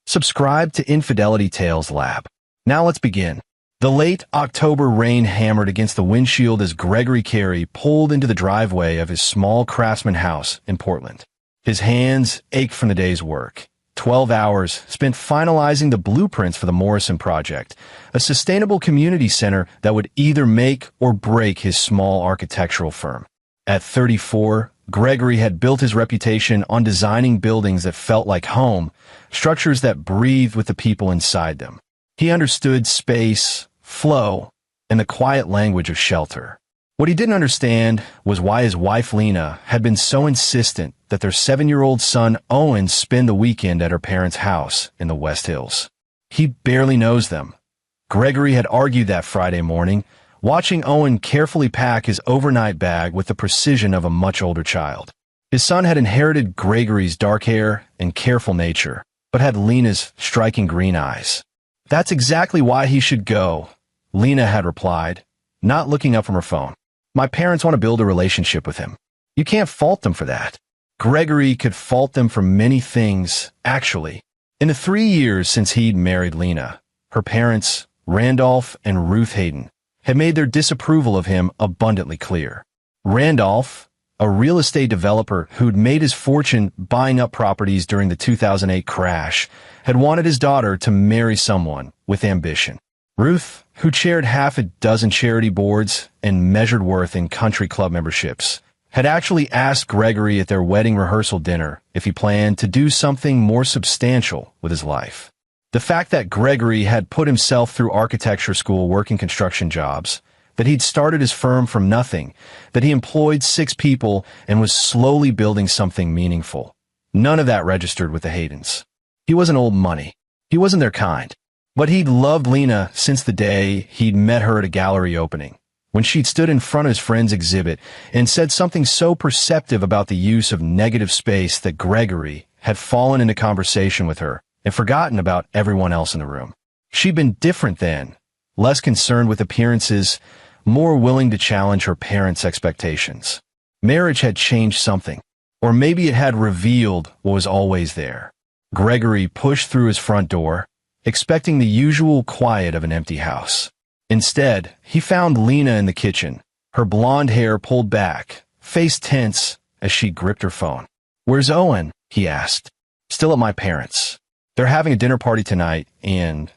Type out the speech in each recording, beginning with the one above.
Subscribe to Infidelity Tales Lab. Now let's begin. The late October rain hammered against the windshield as Gregory Carey pulled into the driveway of his small craftsman house in Portland. His hands ached from the day's work. 12 hours spent finalizing the blueprints for the Morrison Project, a sustainable community center that would either make or break his small architectural firm. At 34, Gregory had built his reputation on designing buildings that felt like home, structures that breathed with the people inside them. He understood space, flow, and the quiet language of shelter. What he didn't understand was why his wife Lena had been so insistent that their 7-year-old son Owen spend the weekend at her parents' house in the West Hills. He barely knows them. Gregory had argued that Friday morning, watching Owen carefully pack his overnight bag with the precision of a much older child. His son had inherited Gregory's dark hair and careful nature, but had Lena's striking green eyes. "That's exactly why he should go," Lena had replied, not looking up from her phone. "My parents want to build a relationship with him. You can't fault them for that." Gregory could fault them for many things, actually. In the 3 years since he'd married Lena, her parents, Randolph and Ruth Hayden, had made their disapproval of him abundantly clear. Randolph, a real estate developer who'd made his fortune buying up properties during the 2008 crash, had wanted his daughter to marry someone with ambition. Ruth, who chaired half a dozen charity boards and measured worth in country club memberships, had actually asked Gregory at their wedding rehearsal dinner if he planned to do something more substantial with his life. The fact that Gregory had put himself through architecture school working construction jobs, that he'd started his firm from nothing, that he employed 6 people and was slowly building something meaningful. None of that registered with the Haydens. He wasn't old money. He wasn't their kind. But he'd loved Lena since the day he'd met her at a gallery opening, when she'd stood in front of his friend's exhibit and said something so perceptive about the use of negative space that Gregory had fallen into conversation with her and forgotten about everyone else in the room. She'd been different then, less concerned with appearances, more willing to challenge her parents' expectations. Marriage had changed something, or maybe it had revealed what was always there. Gregory pushed through his front door, expecting the usual quiet of an empty house. Instead, he found Lena in the kitchen, her blonde hair pulled back, face tense as she gripped her phone. "Where's Owen?" he asked. "Still at my parents'. They're having a dinner party tonight, and..."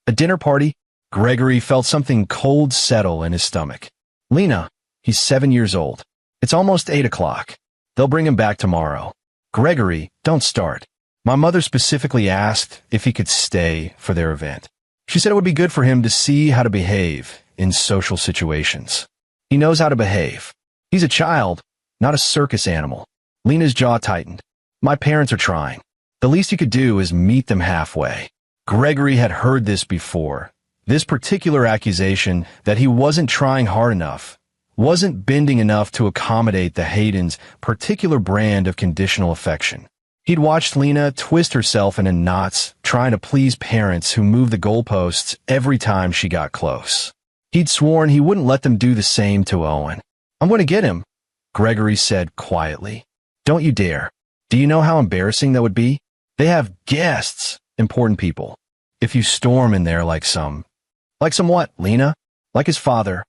"A dinner party?" Gregory felt something cold settle in his stomach. "Lena, he's 7 years old. It's almost 8 o'clock. They'll bring him back tomorrow." "Gregory, don't start. My mother specifically asked if he could stay for their event. She said it would be good for him to see how to behave in social situations. He knows how to behave. He's a child, not a circus animal." Lena's jaw tightened. "My parents are trying. The least you could do is meet them halfway." Gregory had heard this before. This particular accusation that he wasn't trying hard enough, wasn't bending enough to accommodate the Haydens' particular brand of conditional affection. He'd watched Lena twist herself into knots, trying to please parents who moved the goalposts every time she got close. He'd sworn he wouldn't let them do the same to Owen. "I'm going to get him," Gregory said quietly. "Don't you dare. Do you know how embarrassing that would be? They have guests, important people. If you storm in there like some..." "Like some what, Lena?" "Like his father."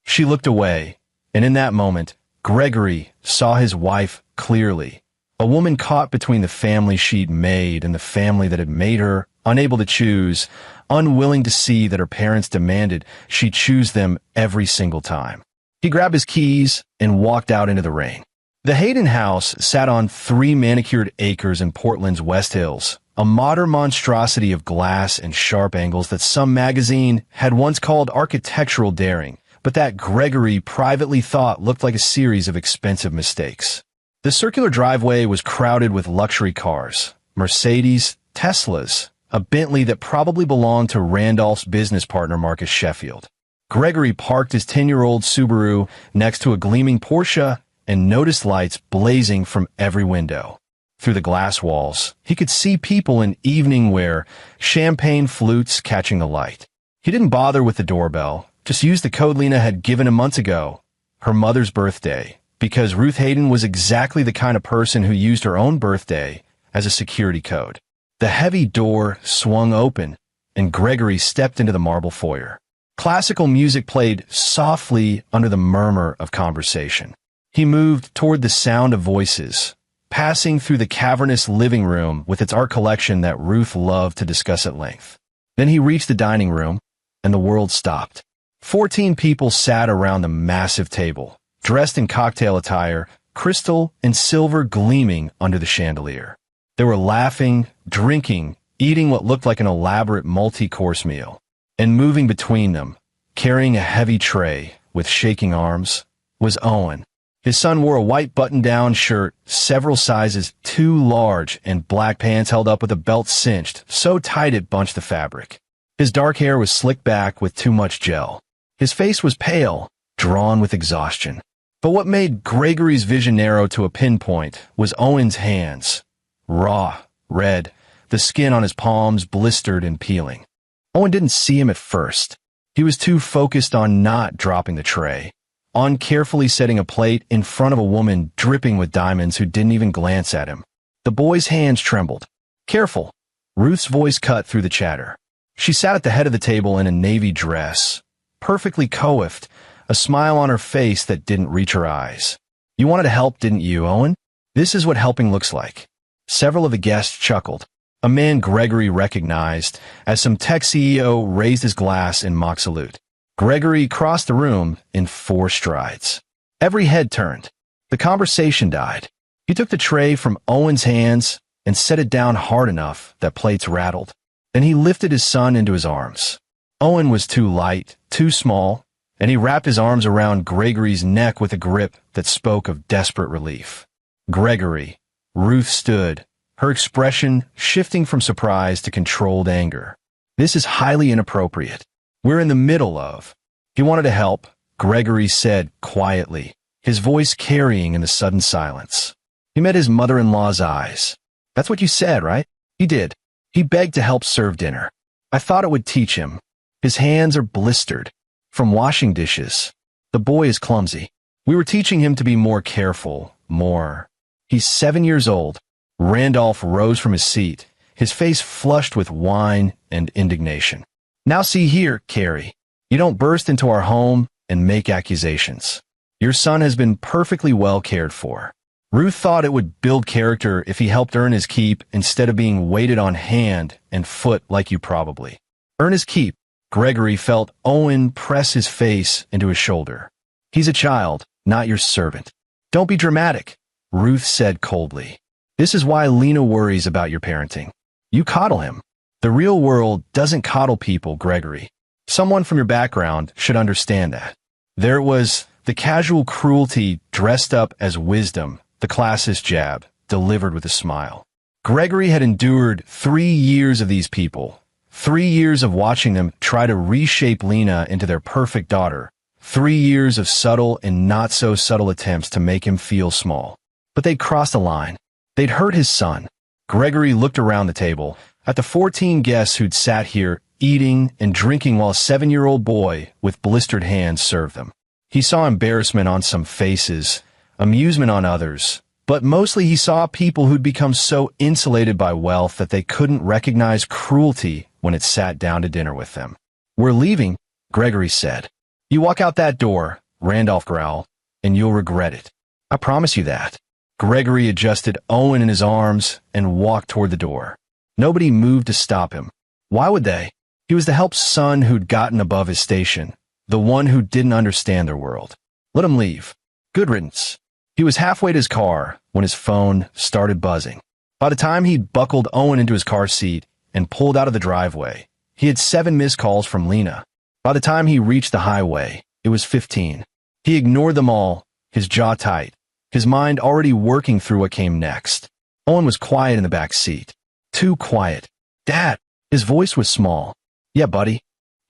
She looked away, and in that moment, Gregory saw his wife clearly. A woman caught between the family she'd made and the family that had made her, unable to choose, unwilling to see that her parents demanded she choose them every single time. He grabbed his keys and walked out into the rain. The Hayden house sat on 3 manicured acres in Portland's West Hills, a modern monstrosity of glass and sharp angles that some magazine had once called architectural daring, but that Gregory privately thought looked like a series of expensive mistakes. The circular driveway was crowded with luxury cars, Mercedes, Teslas, a Bentley that probably belonged to Randolph's business partner Marcus Sheffield. Gregory parked his 10-year-old Subaru next to a gleaming Porsche and noticed lights blazing from every window. Through the glass walls, he could see people in evening wear, champagne flutes catching the light. He didn't bother with the doorbell, just used the code Lena had given him months ago, her mother's birthday, because Ruth Hayden was exactly the kind of person who used her own birthday as a security code. The heavy door swung open, and Gregory stepped into the marble foyer. Classical music played softly under the murmur of conversation. He moved toward the sound of voices, passing through the cavernous living room with its art collection that Ruth loved to discuss at length. Then he reached the dining room, and the world stopped. 14 people sat around the massive table, dressed in cocktail attire, crystal and silver gleaming under the chandelier. They were laughing, drinking, eating what looked like an elaborate multi-course meal. And moving between them, carrying a heavy tray with shaking arms, was Owen. His son wore a white button-down shirt, several sizes too large, and black pants held up with a belt cinched so tight it bunched the fabric. His dark hair was slicked back with too much gel. His face was pale, drawn with exhaustion. But what made Gregory's vision narrow to a pinpoint was Owen's hands. Raw, red, the skin on his palms blistered and peeling. Owen didn't see him at first. He was too focused on not dropping the tray, on carefully setting a plate in front of a woman dripping with diamonds who didn't even glance at him. The boy's hands trembled. "Careful," Ruth's voice cut through the chatter. She sat at the head of the table in a navy dress, perfectly coiffed, a smile on her face that didn't reach her eyes. "You wanted to help, didn't you, Owen? This is what helping looks like." Several of the guests chuckled. A man Gregory recognized as some tech CEO raised his glass in mock salute. Gregory crossed the room in 4 strides. Every head turned. The conversation died. He took the tray from Owen's hands and set it down hard enough that plates rattled. Then he lifted his son into his arms. Owen was too light, too small, and he wrapped his arms around Gregory's neck with a grip that spoke of desperate relief. "Gregory," Ruth stood, her expression shifting from surprise to controlled anger. "This is highly inappropriate. We're in the middle of—" He wanted to help, Gregory said quietly, his voice carrying in the sudden silence. He met his mother-in-law's eyes. "That's what you said, right?" "He did. He begged to help serve dinner. I thought it would teach him. His hands are blistered from washing dishes. The boy is clumsy. We were teaching him to be more careful, more." "He's 7 years old." Randolph rose from his seat, his face flushed with wine and indignation. "Now see here, Carrie. You don't burst into our home and make accusations. Your son has been perfectly well cared for." Ruth thought it would build character if he helped earn his keep instead of being waited on hand and foot like you probably. "Earn his keep." Gregory felt Owen press his face into his shoulder. "He's a child, not your servant." "Don't be dramatic," Ruth said coldly. "This is why Lena worries about your parenting. You coddle him. The real world doesn't coddle people, Gregory. Someone from your background should understand that." There was the casual cruelty dressed up as wisdom, the classist jab, delivered with a smile. Gregory had endured 3 years of these people, 3 years of watching them try to reshape Lena into their perfect daughter, 3 years of subtle and not-so-subtle attempts to make him feel small. But they'd crossed a line. They'd hurt his son. Gregory looked around the table, at the 14 guests who'd sat here, eating and drinking while a 7-year-old boy with blistered hands served them. He saw embarrassment on some faces, amusement on others, but mostly he saw people who'd become so insulated by wealth that they couldn't recognize cruelty when it sat down to dinner with them. "We're leaving," Gregory said. "You walk out that door," Randolph growled, "and you'll regret it. I promise you that." Gregory adjusted Owen in his arms and walked toward the door. Nobody moved to stop him. Why would they? He was the help's son who'd gotten above his station, the one who didn't understand their world. Let him leave. Good riddance. He was halfway to his car when his phone started buzzing. By the time he'd buckled Owen into his car seat and pulled out of the driveway, he had 7 missed calls from Lena. By the time he reached the highway, it was 15. He ignored them all, his jaw tight, his mind already working through what came next. Owen was quiet in the back seat. Too quiet. "Dad." His voice was small. "Yeah, buddy.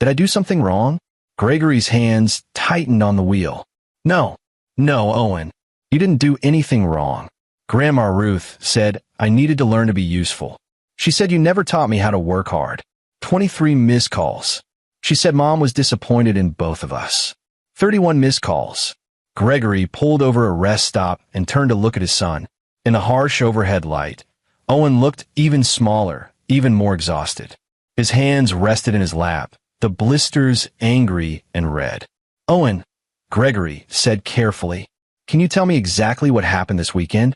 Did I do something wrong?" Gregory's hands tightened on the wheel. No, Owen. You didn't do anything wrong. Grandma Ruth said I needed to learn to be useful. She said you never taught me how to work hard. 23 missed calls. She said Mom was disappointed in both of us. 31 missed calls. Gregory pulled over a rest stop and turned to look at his son. In the harsh overhead light, Owen looked even smaller, even more exhausted. His hands rested in his lap, the blisters angry and red. "Owen," Gregory said carefully, "can you tell me exactly what happened this weekend?"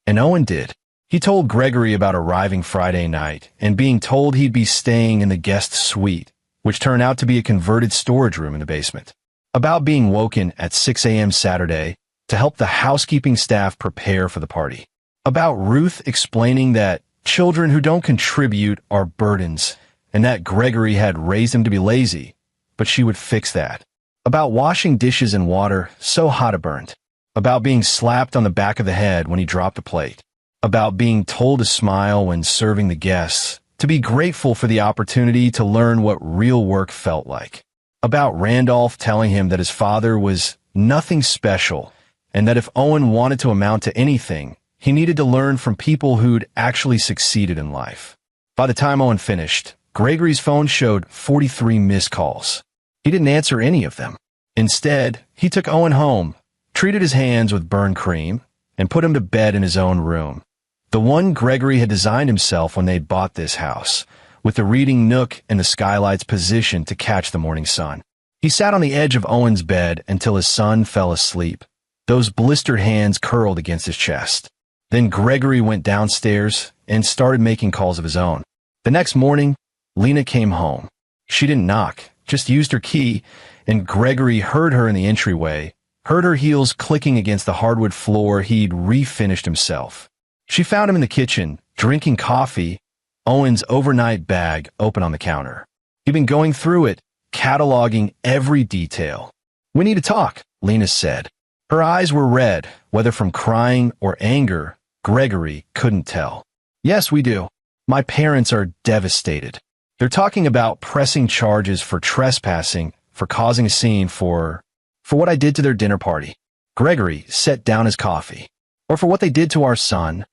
And Owen did. He told Gregory about arriving Friday night and being told he'd be staying in the guest suite, which turned out to be a converted storage room in the basement. About being woken at 6 a.m. Saturday to help the housekeeping staff prepare for the party. About Ruth explaining that children who don't contribute are burdens and that Gregory had raised him to be lazy, but she would fix that. About washing dishes in water so hot it burned. About being slapped on the back of the head when he dropped a plate. About being told to smile when serving the guests, to be grateful for the opportunity to learn what real work felt like. About Randolph telling him that his father was nothing special and that if Owen wanted to amount to anything, he needed to learn from people who'd actually succeeded in life. By the time Owen finished, Gregory's phone showed 43 missed calls. He didn't answer any of them. Instead, he took Owen home, treated his hands with burn cream, and put him to bed in his own room. The one Gregory had designed himself when they'd bought this house, with the reading nook and the skylights positioned to catch the morning sun. He sat on the edge of Owen's bed until his son fell asleep. Those blistered hands curled against his chest. Then Gregory went downstairs and started making calls of his own. The next morning, Lena came home. She didn't knock, just used her key, and Gregory heard her in the entryway, heard her heels clicking against the hardwood floor he'd refinished himself. She found him in the kitchen, drinking coffee, Owen's overnight bag open on the counter. He'd been going through it, cataloging every detail. "We need to talk," Lena said. Her eyes were red, whether from crying or anger, Gregory couldn't tell. "Yes, we do. My parents are devastated. They're talking about pressing charges for trespassing, for causing a scene, for what I did to their dinner party." Gregory set down his coffee. "Or for what they did to our son.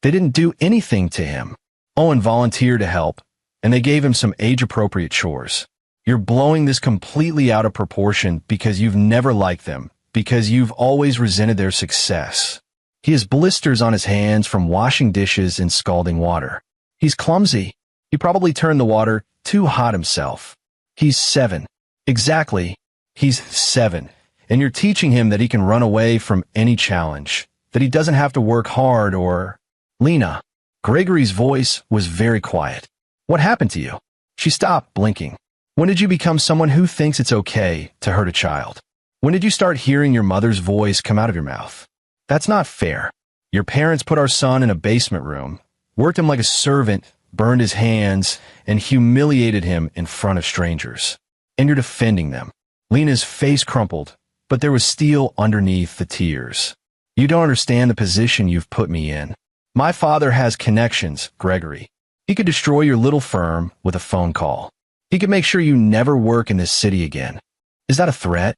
They didn't do anything to him." Owen volunteered to help, and they gave him some age-appropriate chores. "You're blowing this completely out of proportion because you've never liked them, because you've always resented their success." He has blisters on his hands from washing dishes in scalding water. He's clumsy. He probably turned the water too hot himself. He's 7. Exactly. He's 7. And you're teaching him that he can run away from any challenge, that he doesn't have to work hard or... "Lena." Gregory's voice was very quiet. "What happened to you?" She stopped, blinking. "When did you become someone who thinks it's okay to hurt a child? When did you start hearing your mother's voice come out of your mouth? That's not fair. Your parents put our son in a basement room, worked him like a servant, burned his hands, and humiliated him in front of strangers. And you're defending them." Lena's face crumpled, but there was steel underneath the tears. "You don't understand the position you've put me in. My father has connections, Gregory. He could destroy your little firm with a phone call. He could make sure you never work in this city again. Is that a threat?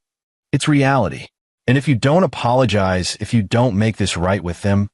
It's reality. And if you don't apologize, if you don't make this right with them,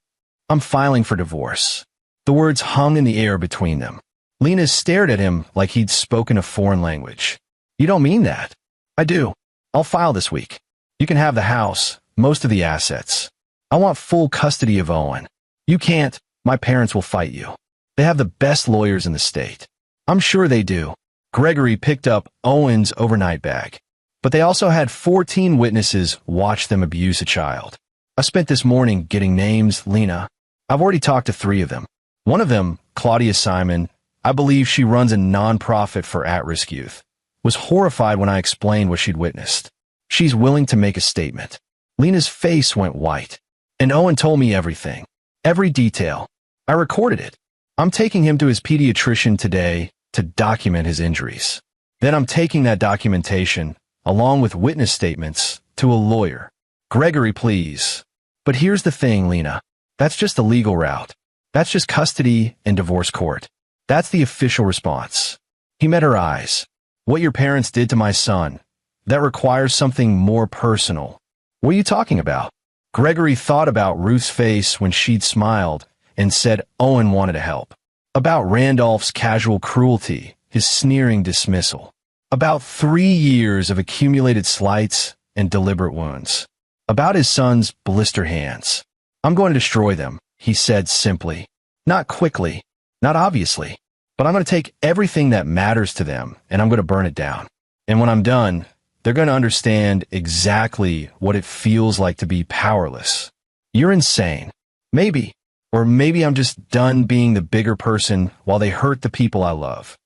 I'm filing for divorce." The words hung in the air between them. Lena stared at him like he'd spoken a foreign language. "You don't mean that?" "I do. I'll file this week. You can have the house, most of the assets. I want full custody of Owen. You can't. My parents will fight you. They have the best lawyers in the state." "I'm sure they do." Gregory picked up Owen's overnight bag. "But they also had 14 witnesses watch them abuse a child. I spent this morning getting names, Lena. I've already talked to 3 of them. One of them, Claudia Simon, I believe she runs a nonprofit for at-risk youth, was horrified when I explained what she'd witnessed. She's willing to make a statement." Lena's face went white. "And Owen told me everything. Every detail. I recorded it. I'm taking him to his pediatrician today to document his injuries. Then I'm taking that documentation, along with witness statements, to a lawyer." "Gregory, please." "But here's the thing, Lena. That's just the legal route. That's just custody and divorce court. That's the official response." He met her eyes. "What your parents did to my son, that requires something more personal. What are you talking about?" Gregory thought about Ruth's face when she'd smiled and said Owen wanted to help. About Randolph's casual cruelty, his sneering dismissal. About 3 years of accumulated slights and deliberate wounds. About his son's blister hands. "I'm going to destroy them," he said simply. Not quickly, not obviously, but I'm going to take everything that matters to them and I'm going to burn it down. And when I'm done, they're going to understand exactly what it feels like to be powerless. You're insane. Maybe. Or maybe I'm just done being the bigger person while they hurt the people I love.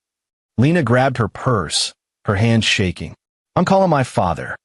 Lena grabbed her purse, her hands shaking. I'm calling my father.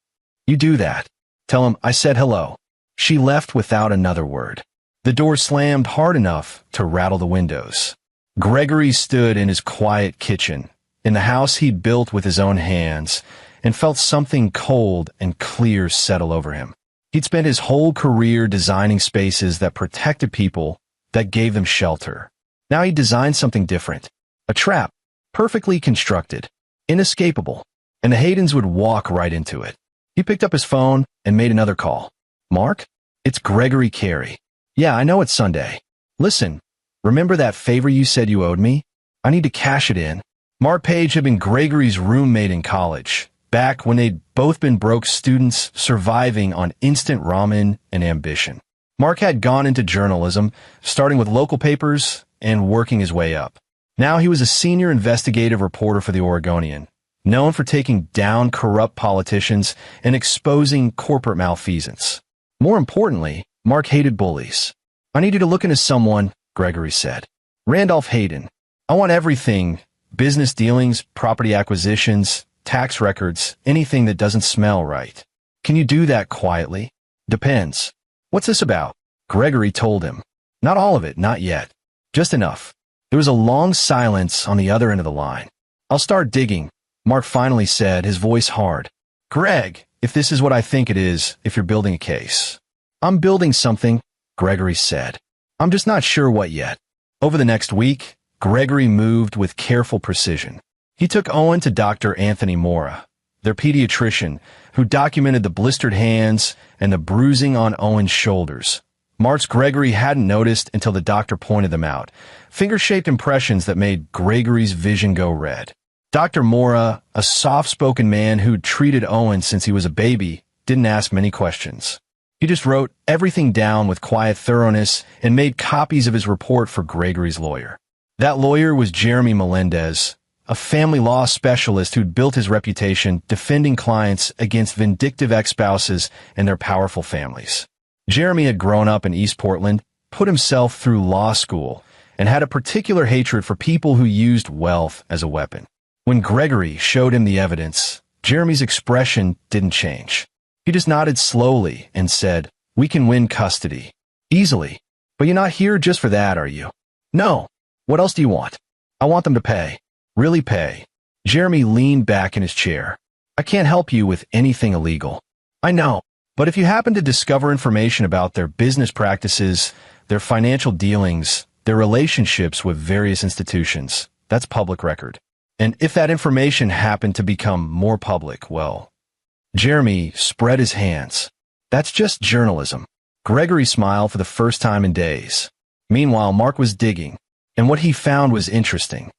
You do that. Tell him I said hello. She left without another word. The door slammed hard enough to rattle the windows. Gregory stood in his quiet kitchen, in the house he'd built with his own hands, and felt something cold and clear settle over him. He'd spent his whole career designing spaces that protected people, that gave them shelter. Now he designed something different. A trap, perfectly constructed, inescapable, and the Haydens would walk right into it. He picked up his phone and made another call. Mark? It's Gregory Carey. Yeah, I know it's Sunday. Listen, remember that favor you said you owed me? I need to cash it in. Mark Page had been Gregory's roommate in college, back when they'd both been broke students surviving on instant ramen and ambition. Mark had gone into journalism, starting with local papers and working his way up. Now he was a senior investigative reporter for the Oregonian, known for taking down corrupt politicians and exposing corporate malfeasance. More importantly, Mark hated bullies. I need you to look into someone, Gregory said. Randolph Hayden. I want everything, business dealings, property acquisitions, tax records, anything that doesn't smell right. Can you do that quietly? Depends. What's this about? Gregory told him. Not all of it, not yet. Just enough. There was a long silence on the other end of the line. I'll start digging, Mark finally said, his voice hard. Greg, if this is what I think it is, if you're building a case. I'm building something, Gregory said. I'm just not sure what yet. Over the next week, Gregory moved with careful precision. He took Owen to Dr. Anthony Mora, their pediatrician, who documented the blistered hands and the bruising on Owen's shoulders. Marks Gregory hadn't noticed until the doctor pointed them out, finger-shaped impressions that made Gregory's vision go red. Dr. Mora, a soft-spoken man who'd treated Owen since he was a baby, didn't ask many questions. He just wrote everything down with quiet thoroughness and made copies of his report for Gregory's lawyer. That lawyer was Jeremy Melendez, a family law specialist who'd built his reputation defending clients against vindictive ex-spouses and their powerful families. Jeremy had grown up in East Portland, put himself through law school, and had a particular hatred for people who used wealth as a weapon. When Gregory showed him the evidence, Jeremy's expression didn't change. He just nodded slowly and said, "We can win custody. Easily. But you're not here just for that, are you?" "No. What else do you want?" "I want them to pay. Really pay." Jeremy leaned back in his chair. "I can't help you with anything illegal." "I know. But if you happen to discover information about their business practices, their financial dealings, their relationships with various institutions, that's public record. And if that information happened to become more public, well..." Jeremy spread his hands. "That's just journalism." Gregory smiled for the first time in days. Meanwhile, Mark was digging, and what he found was interesting.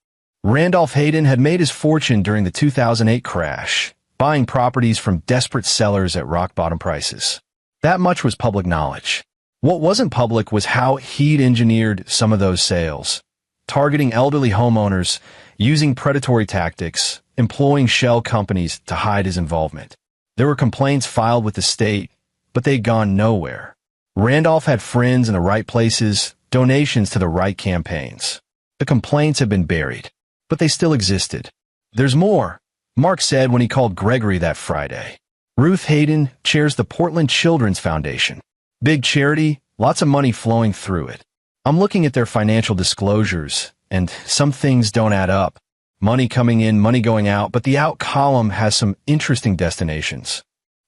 Randolph Hayden had made his fortune during the 2008 crash, buying properties from desperate sellers at rock-bottom prices. That much was public knowledge. What wasn't public was how he'd engineered some of those sales, targeting elderly homeowners, using predatory tactics, employing shell companies to hide his involvement. There were complaints filed with the state, but they'd gone nowhere. Randolph had friends in the right places, donations to the right campaigns. The complaints had been buried, but they still existed. "There's more," Mark said when he called Gregory that Friday. "Ruth Hayden chairs the Portland Children's Foundation. Big charity, lots of money flowing through it. I'm looking at their financial disclosures, and some things don't add up. Money coming in, money going out, but the out column has some interesting destinations."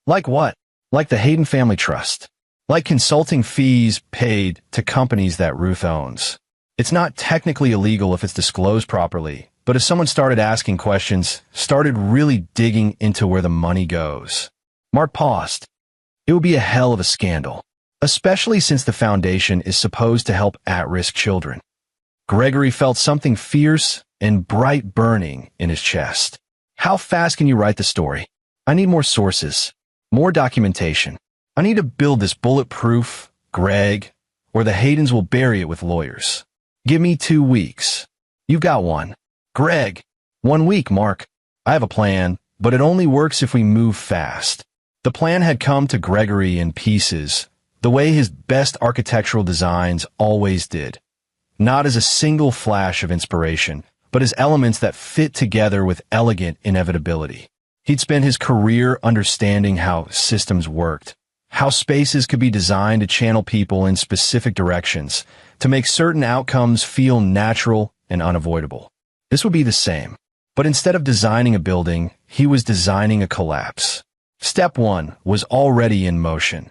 "Like what?" "Like the Hayden Family Trust. Like consulting fees paid to companies that Ruth owns. It's not technically illegal if it's disclosed properly, but if someone started asking questions, started really digging into where the money goes." Mark paused. "It would be a hell of a scandal, especially since the foundation is supposed to help at-risk children." Gregory felt something fierce and bright burning in his chest. "How fast can you write the story? I need more sources, more documentation. I need to build this bulletproof, Greg, or the Haydens will bury it with lawyers. Give me 2 weeks. You've got one." Greg, 1 week, Mark. I have a plan, but it only works if we move fast. The plan had come to Gregory in pieces, the way his best architectural designs always did. Not as a single flash of inspiration, but as elements that fit together with elegant inevitability. He'd spent his career understanding how systems worked, how spaces could be designed to channel people in specific directions, to make certain outcomes feel natural and unavoidable. This would be the same. But instead of designing a building, he was designing a collapse. Step 1 was already in motion.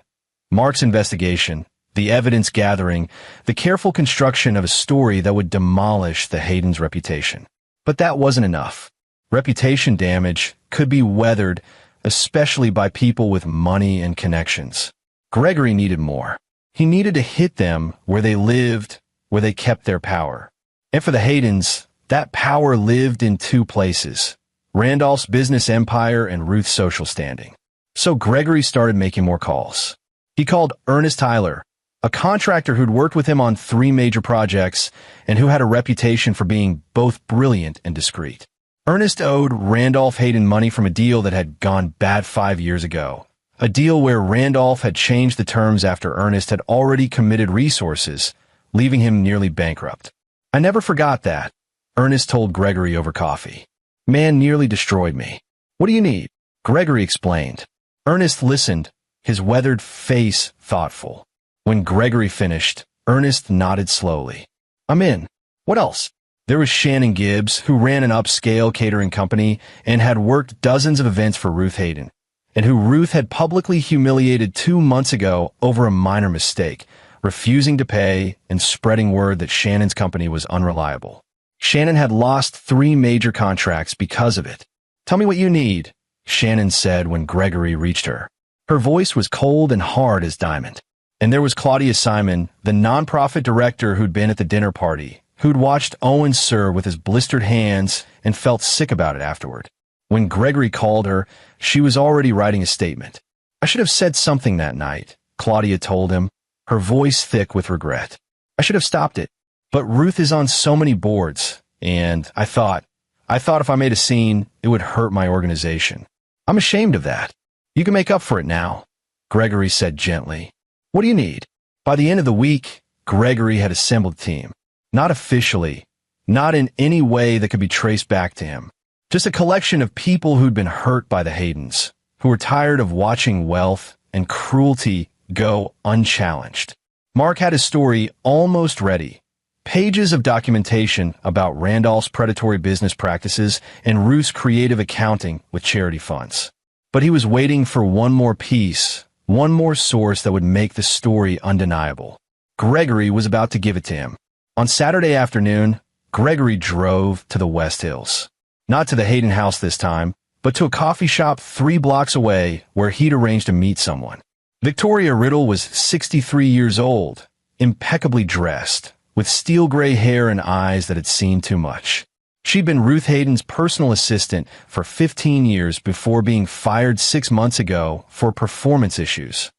Mark's investigation, the evidence gathering, the careful construction of a story that would demolish the Haydens' reputation. But that wasn't enough. Reputation damage could be weathered, especially by people with money and connections. Gregory needed more. He needed to hit them where they lived, where they kept their power. And for the Haydens, that power lived in two places: Randolph's business empire and Ruth's social standing. So Gregory started making more calls. He called Ernest Tyler, a contractor who'd worked with him on 3 major projects and who had a reputation for being both brilliant and discreet. Ernest owed Randolph Hayden money from a deal that had gone bad 5 years ago, a deal where Randolph had changed the terms after Ernest had already committed resources, leaving him nearly bankrupt. I never forgot that, Ernest told Gregory over coffee. Man nearly destroyed me. What do you need? Gregory explained. Ernest listened, his weathered face thoughtful. When Gregory finished, Ernest nodded slowly. I'm in. What else? There was Shannon Gibbs, who ran an upscale catering company and had worked dozens of events for Ruth Hayden, and who Ruth had publicly humiliated 2 months ago over a minor mistake, refusing to pay and spreading word that Shannon's company was unreliable. Shannon had lost 3 major contracts because of it. Tell me what you need, Shannon said when Gregory reached her. Her voice was cold and hard as diamond. And there was Claudia Simon, the nonprofit director who'd been at the dinner party, who'd watched Owen serve with his blistered hands and felt sick about it afterward. When Gregory called her, she was already writing a statement. I should have said something that night, Claudia told him, her voice thick with regret. I should have stopped it. But Ruth is on so many boards, and I thought if I made a scene, it would hurt my organization. I'm ashamed of that. You can make up for it now, Gregory said gently. What do you need? By the end of the week, Gregory had assembled a team. Not officially, not in any way that could be traced back to him. Just a collection of people who'd been hurt by the Haydens, who were tired of watching wealth and cruelty go unchallenged. Mark had his story almost ready. Pages of documentation about Randolph's predatory business practices and Ruth's creative accounting with charity funds. But he was waiting for one more piece, one more source that would make the story undeniable. Gregory was about to give it to him. On Saturday afternoon, Gregory drove to the West Hills. Not to the Hayden house this time, but to a coffee shop 3 blocks away where he'd arranged to meet someone. Victoria Riddle was 63 years old, impeccably dressed, with steel gray hair and eyes that had seen too much. She'd been Ruth Hayden's personal assistant for 15 years before being fired 6 months ago for performance issues.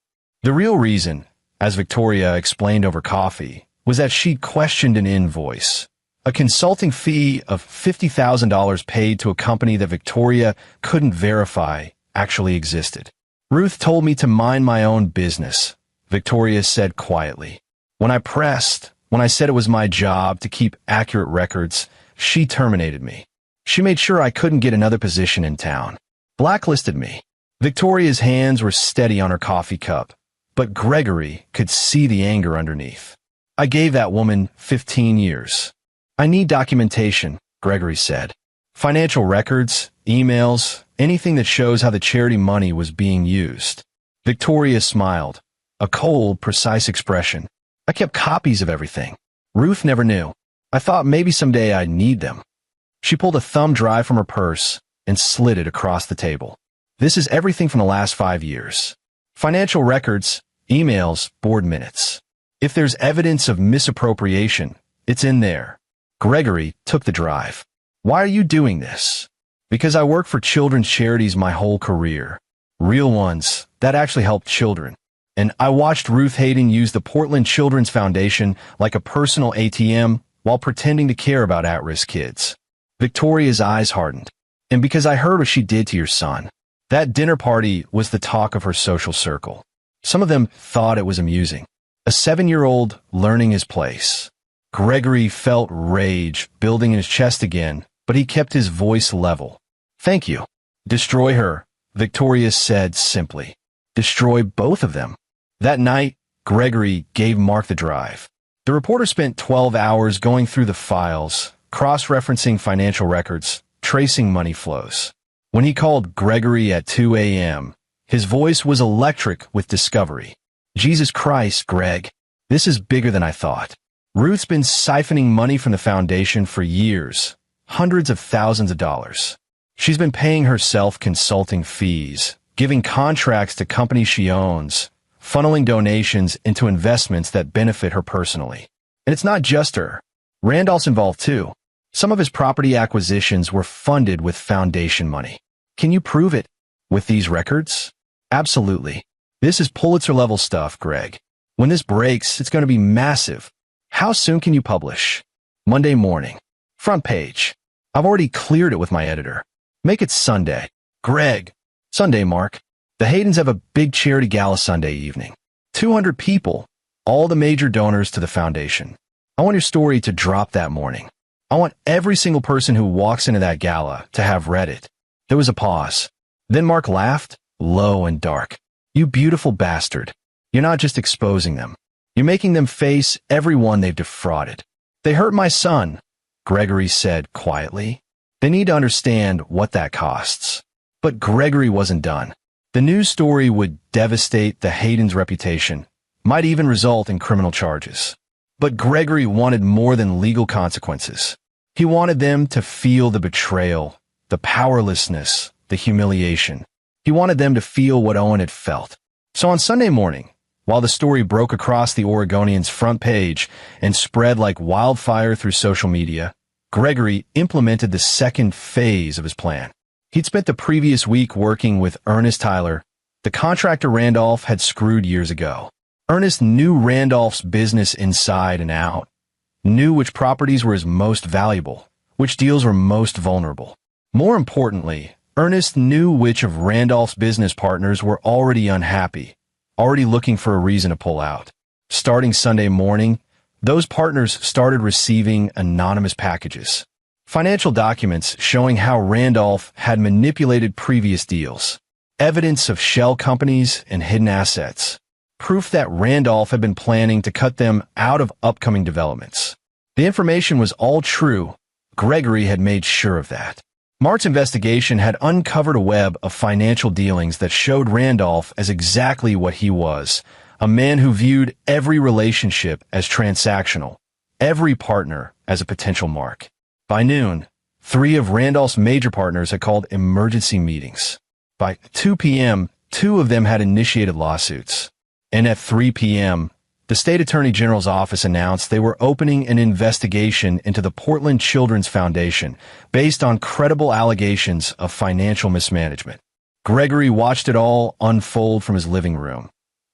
The real reason, as Victoria explained over coffee, was that she'd questioned an invoice, a consulting fee of $50,000 paid to a company that Victoria couldn't verify actually existed. Ruth told me to mind my own business, Victoria said quietly. When I said it was my job to keep accurate records, she terminated me. She made sure I couldn't get another position in town. Blacklisted me. Victoria's hands were steady on her coffee cup, but Gregory could see the anger underneath. I gave that woman 15 years. I need documentation, Gregory said. Financial records, emails, anything that shows how the charity money was being used. Victoria smiled, a cold, precise expression. I kept copies of everything. Ruth never knew. I thought maybe someday I'd need them. She pulled a thumb drive from her purse and slid it across the table. This is everything from the last 5 years. Financial records, emails, board minutes. If there's evidence of misappropriation, it's in there. Gregory took the drive. Why are you doing this? Because I worked for children's charities my whole career. Real ones that actually help children. And I watched Ruth Hayden use the Portland Children's Foundation like a personal ATM while pretending to care about at-risk kids. Victoria's eyes hardened. And because I heard what she did to your son. That dinner party was the talk of her social circle. Some of them thought it was amusing. A 7-year-old learning his place. Gregory felt rage building in his chest again, but he kept his voice level. Thank you. Destroy her, Victoria said simply. Destroy both of them. That night, Gregory gave Mark the drive. The reporter spent 12 hours going through the files, cross-referencing financial records, tracing money flows. When he called Gregory at 2 a.m., his voice was electric with discovery. Jesus Christ, Greg. This is bigger than I thought. Ruth's been siphoning money from the foundation for years, hundreds of thousands of dollars. She's been paying herself consulting fees, giving contracts to companies she owns, funneling donations into investments that benefit her personally. And it's not just her. Randolph's involved too. Some of his property acquisitions were funded with foundation money. Can you prove it with these records? Absolutely. This is Pulitzer-level stuff, Greg. When this breaks, it's going to be massive. How soon can you publish? Monday morning. Front page. I've already cleared it with my editor. Make it Sunday. Greg. Sunday, Mark. The Haydens have a big charity gala Sunday evening. 200 people, all the major donors to the foundation. I want your story to drop that morning. I want every single person who walks into that gala to have read it. There was a pause. Then Mark laughed, low and dark. You beautiful bastard. You're not just exposing them. You're making them face everyone they've defrauded. They hurt my son, Gregory said quietly. They need to understand what that costs. But Gregory wasn't done. The news story would devastate the Haydens' reputation, might even result in criminal charges. But Gregory wanted more than legal consequences. He wanted them to feel the betrayal, the powerlessness, the humiliation. He wanted them to feel what Owen had felt. So on Sunday morning, while the story broke across the Oregonian's front page and spread like wildfire through social media, Gregory implemented the second phase of his plan. He'd spent the previous week working with Ernest Tyler, the contractor Randolph had screwed years ago. Ernest knew Randolph's business inside and out, knew which properties were his most valuable, which deals were most vulnerable. More importantly, Ernest knew which of Randolph's business partners were already unhappy, already looking for a reason to pull out. Starting Sunday morning, those partners started receiving anonymous packages. Financial documents showing how Randolph had manipulated previous deals. Evidence of shell companies and hidden assets. Proof that Randolph had been planning to cut them out of upcoming developments. The information was all true. Gregory had made sure of that. Mark's investigation had uncovered a web of financial dealings that showed Randolph as exactly what he was, a man who viewed every relationship as transactional, every partner as a potential mark. By noon, 3 of Randolph's major partners had called emergency meetings. By 2 p.m., 2 of them had initiated lawsuits. And at 3 p.m., the state attorney general's office announced they were opening an investigation into the Portland Children's Foundation based on credible allegations of financial mismanagement. Gregory watched it all unfold from his living room.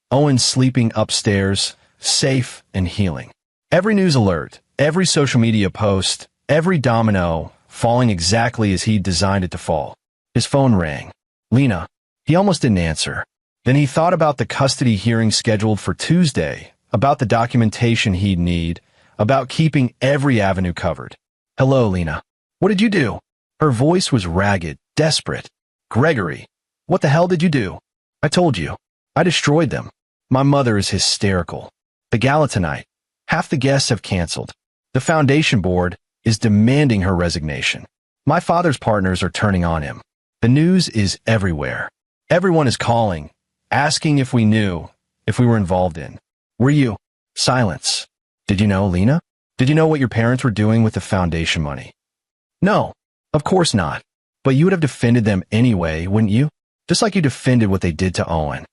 Owen sleeping upstairs, safe and healing. Every news alert, every social media post, every domino falling exactly as he'd designed it to fall. His phone rang. Lena. He almost didn't answer. Then he thought about the custody hearing scheduled for Tuesday, about the documentation he'd need, about keeping every avenue covered. Hello, Lena. What did you do? Her voice was ragged, desperate. Gregory, what the hell did you do? I told you. I destroyed them. My mother is hysterical. The gala tonight. Half the guests have canceled. The foundation board is demanding her resignation. My father's partners are turning on him. The news is everywhere. Everyone is calling, asking if we knew, if we were involved in. Were you? Silence. Did you know, Lena? Did you know what your parents were doing with the foundation money? No, of course not. But you would have defended them anyway, wouldn't you? Just like you defended what they did to Owen.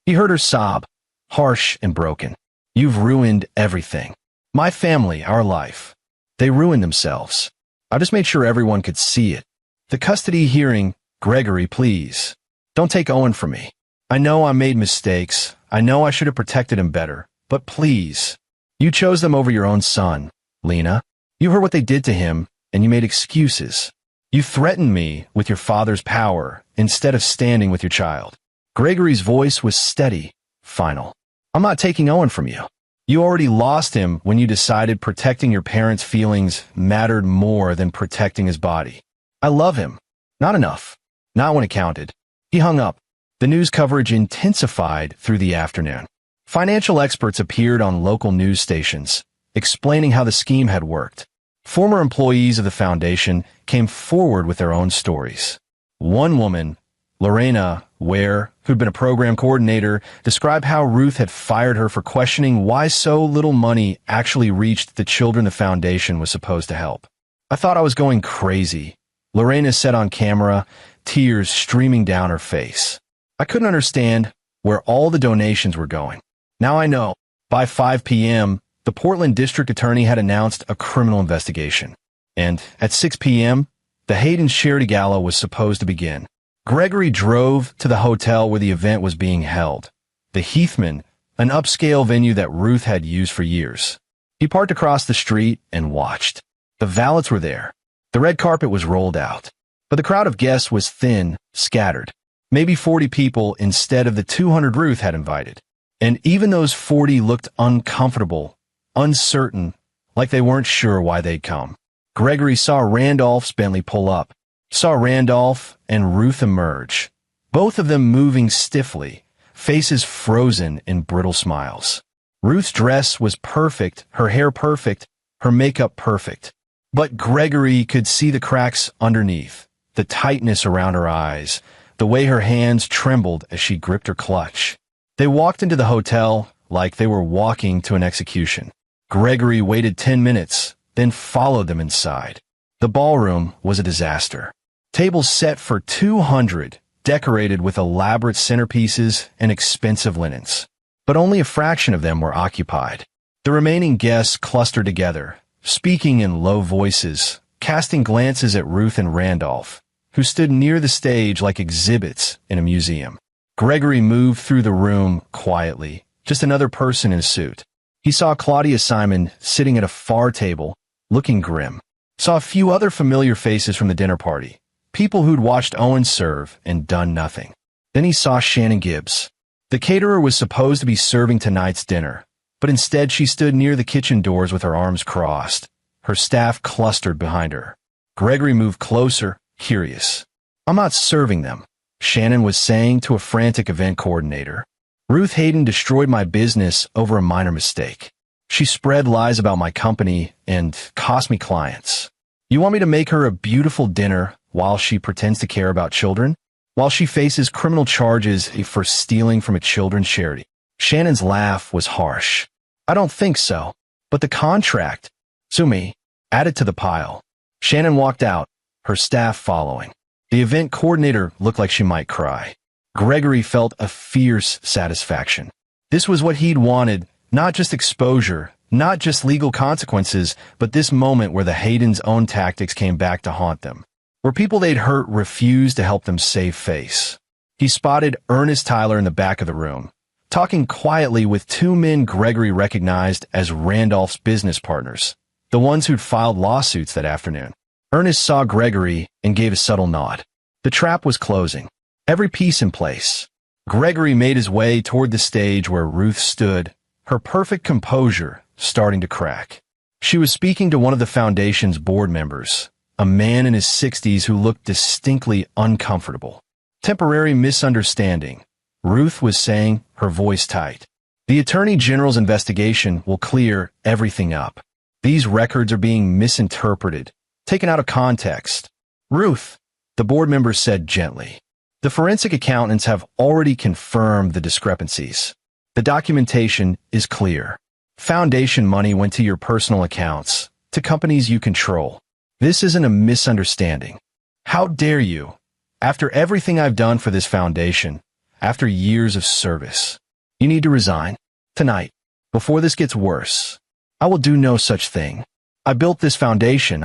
He heard her sob, harsh and broken. You've ruined everything. My family, our life. They ruined themselves. I just made sure everyone could see it. The custody hearing, Gregory, please. Don't take Owen from me. I know I made mistakes. I know I should have protected him better. But please. You chose them over your own son, Lena. You heard what they did to him. and you made excuses. You threatened me with your father's power instead of standing with your child. Gregory's voice was steady, final. I'm not taking Owen from you. You already lost him when you decided protecting your parents' feelings mattered more than protecting his body. I love him. Not enough. Not when it counted. He hung up. The news coverage intensified through the afternoon. Financial experts appeared on local news stations, explaining how the scheme had worked. Former employees of the foundation came forward with their own stories. One woman, Lorena Ware, who'd been a program coordinator, described how Ruth had fired her for questioning why so little money actually reached the children the foundation was supposed to help. I thought I was going crazy, Lorena said on camera, tears streaming down her face. I couldn't understand where all the donations were going. Now I know. By 5 p.m., the Portland District Attorney had announced a criminal investigation. And at 6 p.m., the Hayden's Charity Gala was supposed to begin. Gregory drove to the hotel where the event was being held, the Heathman, an upscale venue that Ruth had used for years. He parked across the street and watched. The valets were there. The red carpet was rolled out. But the crowd of guests was thin, scattered. Maybe 40 people instead of the 200 Ruth had invited. And even those 40 looked uncomfortable, uncertain, like they weren't sure why they'd come. Gregory saw Randolph's Bentley pull up, saw Randolph and Ruth emerge, both of them moving stiffly, faces frozen in brittle smiles. Ruth's dress was perfect, her hair perfect, her makeup perfect. But Gregory could see the cracks underneath, the tightness around her eyes, the way her hands trembled as she gripped her clutch. They walked into the hotel like they were walking to an execution. Gregory waited 10 minutes, then followed them inside. The ballroom was a disaster. Tables set for 200, decorated with elaborate centerpieces and expensive linens. But only a fraction of them were occupied. The remaining guests clustered together, speaking in low voices, casting glances at Ruth and Randolph, who stood near the stage like exhibits in a museum. Gregory moved through the room quietly, just another person in a suit. He saw Claudia Simon sitting at a far table, looking grim. Saw a few other familiar faces from the dinner party, people who'd watched Owen serve and done nothing. Then he saw Shannon Gibbs. The caterer was supposed to be serving tonight's dinner, but instead she stood near the kitchen doors with her arms crossed, her staff clustered behind her. Gregory moved closer, curious. I'm not serving them, Shannon was saying to a frantic event coordinator. Ruth Hayden destroyed my business over a minor mistake. She spread lies about my company and cost me clients. You want me to make her a beautiful dinner while she pretends to care about children? While she faces criminal charges for stealing from a children's charity? Shannon's laugh was harsh. I don't think so. But the contract, sue me, added to the pile. Shannon walked out, her staff following. The event coordinator looked like she might cry. Gregory felt a fierce satisfaction. This was what he'd wanted, not just exposure, not just legal consequences, but this moment where the Hayden's own tactics came back to haunt them, where people they'd hurt refused to help them save face. He spotted Ernest Tyler in the back of the room, talking quietly with two men Gregory recognized as Randolph's business partners, the ones who'd filed lawsuits that afternoon. Ernest saw Gregory and gave a subtle nod. The trap was closing. Every piece in place. Gregory made his way toward the stage where Ruth stood, her perfect composure starting to crack. She was speaking to one of the foundation's board members, a man in his 60s who looked distinctly uncomfortable. Temporary misunderstanding, Ruth was saying, her voice tight. The Attorney General's investigation will clear everything up. These records are being misinterpreted, taken out of context. Ruth, the board member said gently. The forensic accountants have already confirmed the discrepancies. The documentation is clear. Foundation money went to your personal accounts, to companies you control. This isn't a misunderstanding. How dare you? After everything I've done for this foundation, after years of service, you need to resign. Tonight, before this gets worse. I will do no such thing. I built this foundation.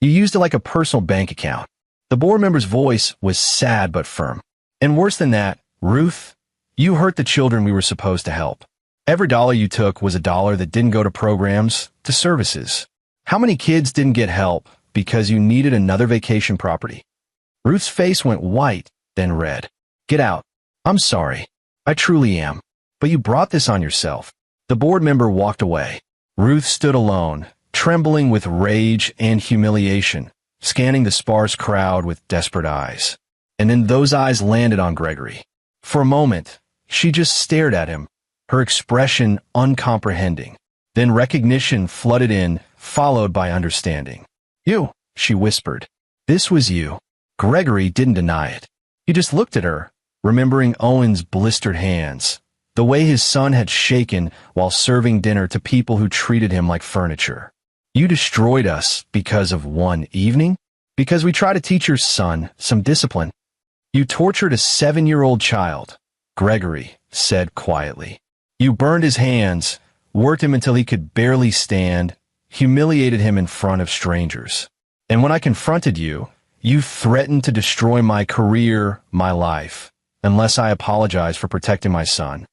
You used it like a personal bank account. The board member's voice was sad but firm. And worse than that, Ruth, you hurt the children we were supposed to help. Every dollar you took was a dollar that didn't go to programs, to services. How many kids didn't get help because you needed another vacation property. Ruth's face went white, then red. Get out. I'm sorry. I truly am. But you brought this on yourself. The board member walked away. Ruth stood alone, trembling with rage and humiliation, scanning the sparse crowd with desperate eyes. And then those eyes landed on Gregory. For a moment, she just stared at him, her expression uncomprehending. Then recognition flooded in, followed by understanding. You, she whispered. This was you. Gregory didn't deny it. He just looked at her, remembering Owen's blistered hands, the way his son had shaken while serving dinner to people who treated him like furniture. You destroyed us because of one evening? Because we tried to teach your son some discipline. You tortured a 7-year-old child, Gregory said quietly. You burned his hands, worked him until he could barely stand, humiliated him in front of strangers. And when I confronted you, you threatened to destroy my career, my life, unless I apologized for protecting my son.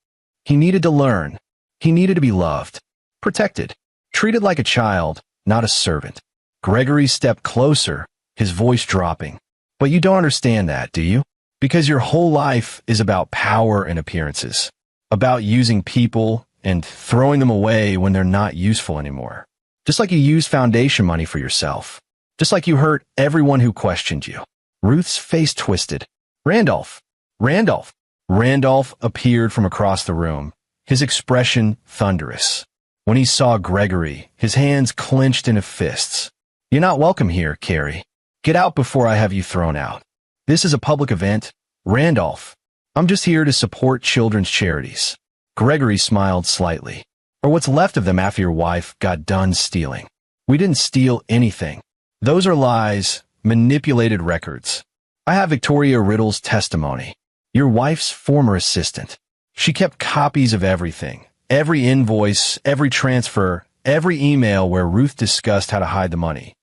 He needed to learn. He needed to be loved, protected, treated like a child, not a servant. Gregory stepped closer, his voice dropping. But you don't understand that, do you? Because your whole life is about power and appearances, about using people and throwing them away when they're not useful anymore. Just like you use foundation money for yourself. Just like you hurt everyone who questioned you. Ruth's face twisted. Randolph! Randolph! Randolph appeared from across the room, his expression thunderous. When he saw Gregory, his hands clenched into fists. You're not welcome here, Carrie. Get out before I have you thrown out. This is a public event. Randolph, I'm just here to support children's charities. Gregory smiled slightly. Or what's left of them after your wife got done stealing. We didn't steal anything. Those are lies, manipulated records. I have Victoria Riddle's testimony. Your wife's former assistant. She kept copies of everything. Every invoice, every transfer, every email where Ruth discussed how to hide the money.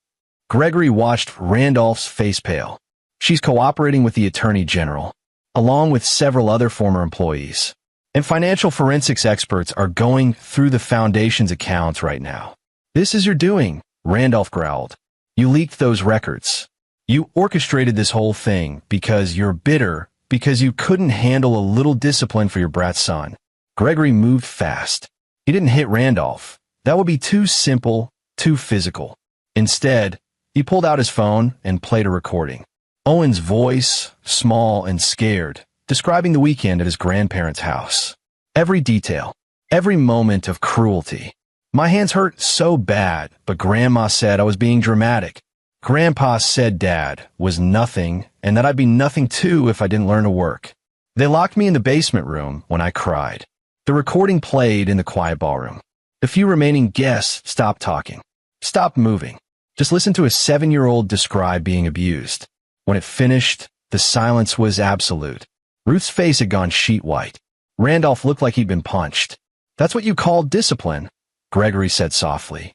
Gregory watched Randolph's face pale. She's cooperating with the Attorney General, along with several other former employees. And financial forensics experts are going through the foundation's accounts right now. This is your doing, Randolph growled. You leaked those records. You orchestrated this whole thing because you're bitter, because you couldn't handle a little discipline for your brat son. Gregory moved fast. He didn't hit Randolph. That would be too simple, too physical. Instead, he pulled out his phone and played a recording. Owen's voice, small and scared, describing the weekend at his grandparents' house. Every detail, every moment of cruelty. My hands hurt so bad, but Grandma said I was being dramatic. Grandpa said Dad was nothing, and that I'd be nothing too if I didn't learn to work. They locked me in the basement room when I cried. The recording played in the quiet ballroom. The few remaining guests stopped talking, stopped moving. Just listen to a 7-year-old describe being abused. When it finished, the silence was absolute. Ruth's face had gone sheet white. Randolph looked like he'd been punched. That's what you call discipline, Gregory said softly.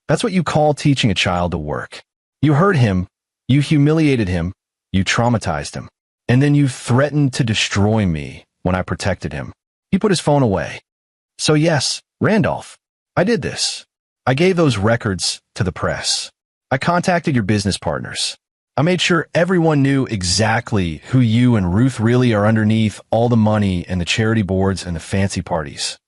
That's what you call teaching a child to work. You hurt him, you humiliated him, you traumatized him, and then you threatened to destroy me when I protected him. He put his phone away. So yes, Randolph, I did this. I gave those records to the press. I contacted your business partners. I made sure everyone knew exactly who you and Ruth really are underneath all the money and the charity boards and the fancy parties.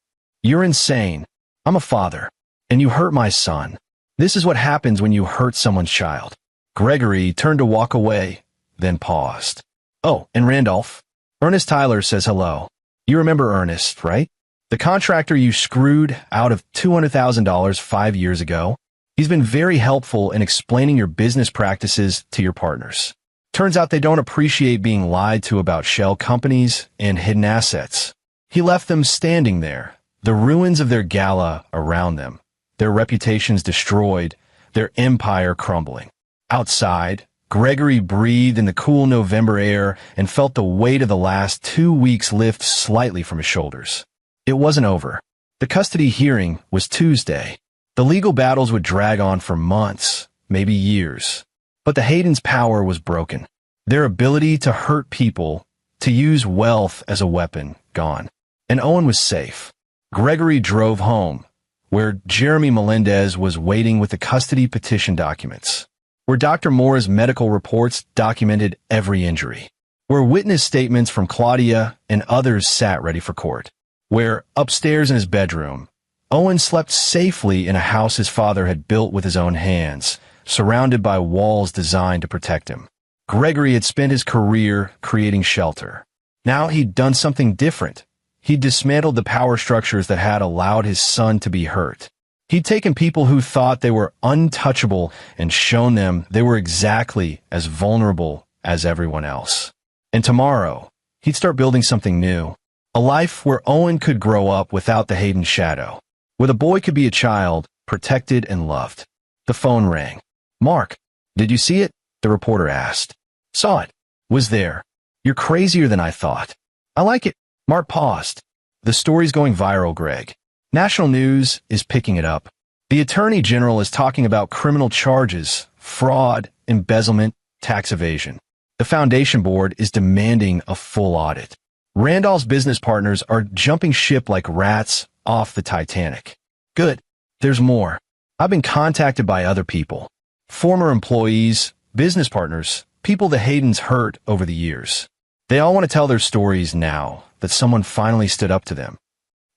You're insane. I'm a father, and you hurt my son. This is what happens when you hurt someone's child. Gregory turned to walk away, then paused. Oh, and Randolph, Ernest Tyler says hello. You remember Ernest, right? The contractor you screwed out of $200,000 5 years ago? He's been very helpful in explaining your business practices to your partners. Turns out they don't appreciate being lied to about shell companies and hidden assets. He left them standing there, the ruins of their gala around them, their reputations destroyed, their empire crumbling. Outside, Gregory breathed in the cool November air and felt the weight of the last 2 weeks lift slightly from his shoulders. It wasn't over. The custody hearing was Tuesday. The legal battles would drag on for months, maybe years. But the Haydens' power was broken. Their ability to hurt people, to use wealth as a weapon, gone. And Owen was safe. Gregory drove home, where Jeremy Melendez was waiting with the custody petition documents. where Dr. Mora's medical reports documented every injury, where witness statements from Claudia and others sat ready for court, where, upstairs in his bedroom, Owen slept safely in a house his father had built with his own hands, surrounded by walls designed to protect him. Gregory had spent his career creating shelter. Now he'd done something different. He'd dismantled the power structures that had allowed his son to be hurt. He'd taken people who thought they were untouchable and shown them they were exactly as vulnerable as everyone else. And tomorrow, he'd start building something new. A life where Owen could grow up without the Hayden shadow, where the boy could be a child, protected and loved. The phone rang. "Mark, did you see it?" the reporter asked. "Saw it. Was there. You're crazier than I thought." "I like it." Mark paused. "The story's going viral, Greg. National news is picking it up. The Attorney General is talking about criminal charges, fraud, embezzlement, tax evasion. The Foundation Board is demanding a full audit. Randolph's business partners are jumping ship like rats off the Titanic." "Good. There's more. I've been contacted by other people. Former employees, business partners, people the Haydens hurt over the years. They all want to tell their stories now that someone finally stood up to them."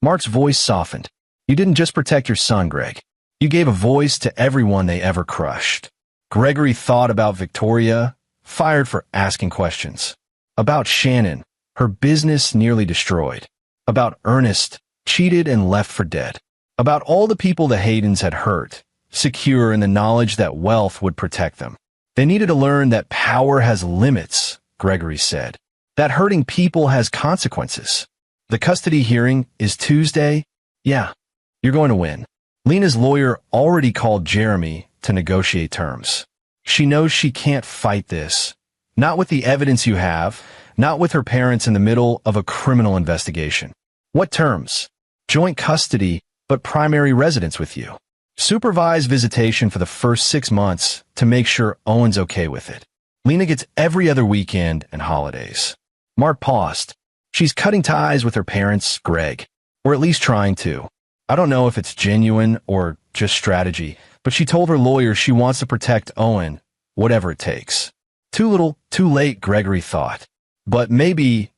Mark's voice softened. "You didn't just protect your son, Greg. You gave a voice to everyone they ever crushed." Gregory thought about Victoria, fired for asking questions. About Shannon, her business nearly destroyed. About Ernest, cheated and left for dead. About all the people the Haydens had hurt, secure in the knowledge that wealth would protect them. They needed to learn that power has limits, Gregory said. That hurting people has consequences. "The custody hearing is Tuesday?" "Yeah, you're going to win." Lena's lawyer already called Jeremy to negotiate terms. She knows she can't fight this. Not with the evidence you have, not with her parents in the middle of a criminal investigation. "What terms?" "Joint custody, but primary residence with you. Supervised visitation for the first 6 months to make sure Owen's okay with it. Lena gets every other weekend and holidays." Mark paused. "She's cutting ties with her parents, Greg. Or at least trying to. I don't know if it's genuine or just strategy, but she told her lawyer she wants to protect Owen, whatever it takes." Too little, too late, Gregory thought. But maybe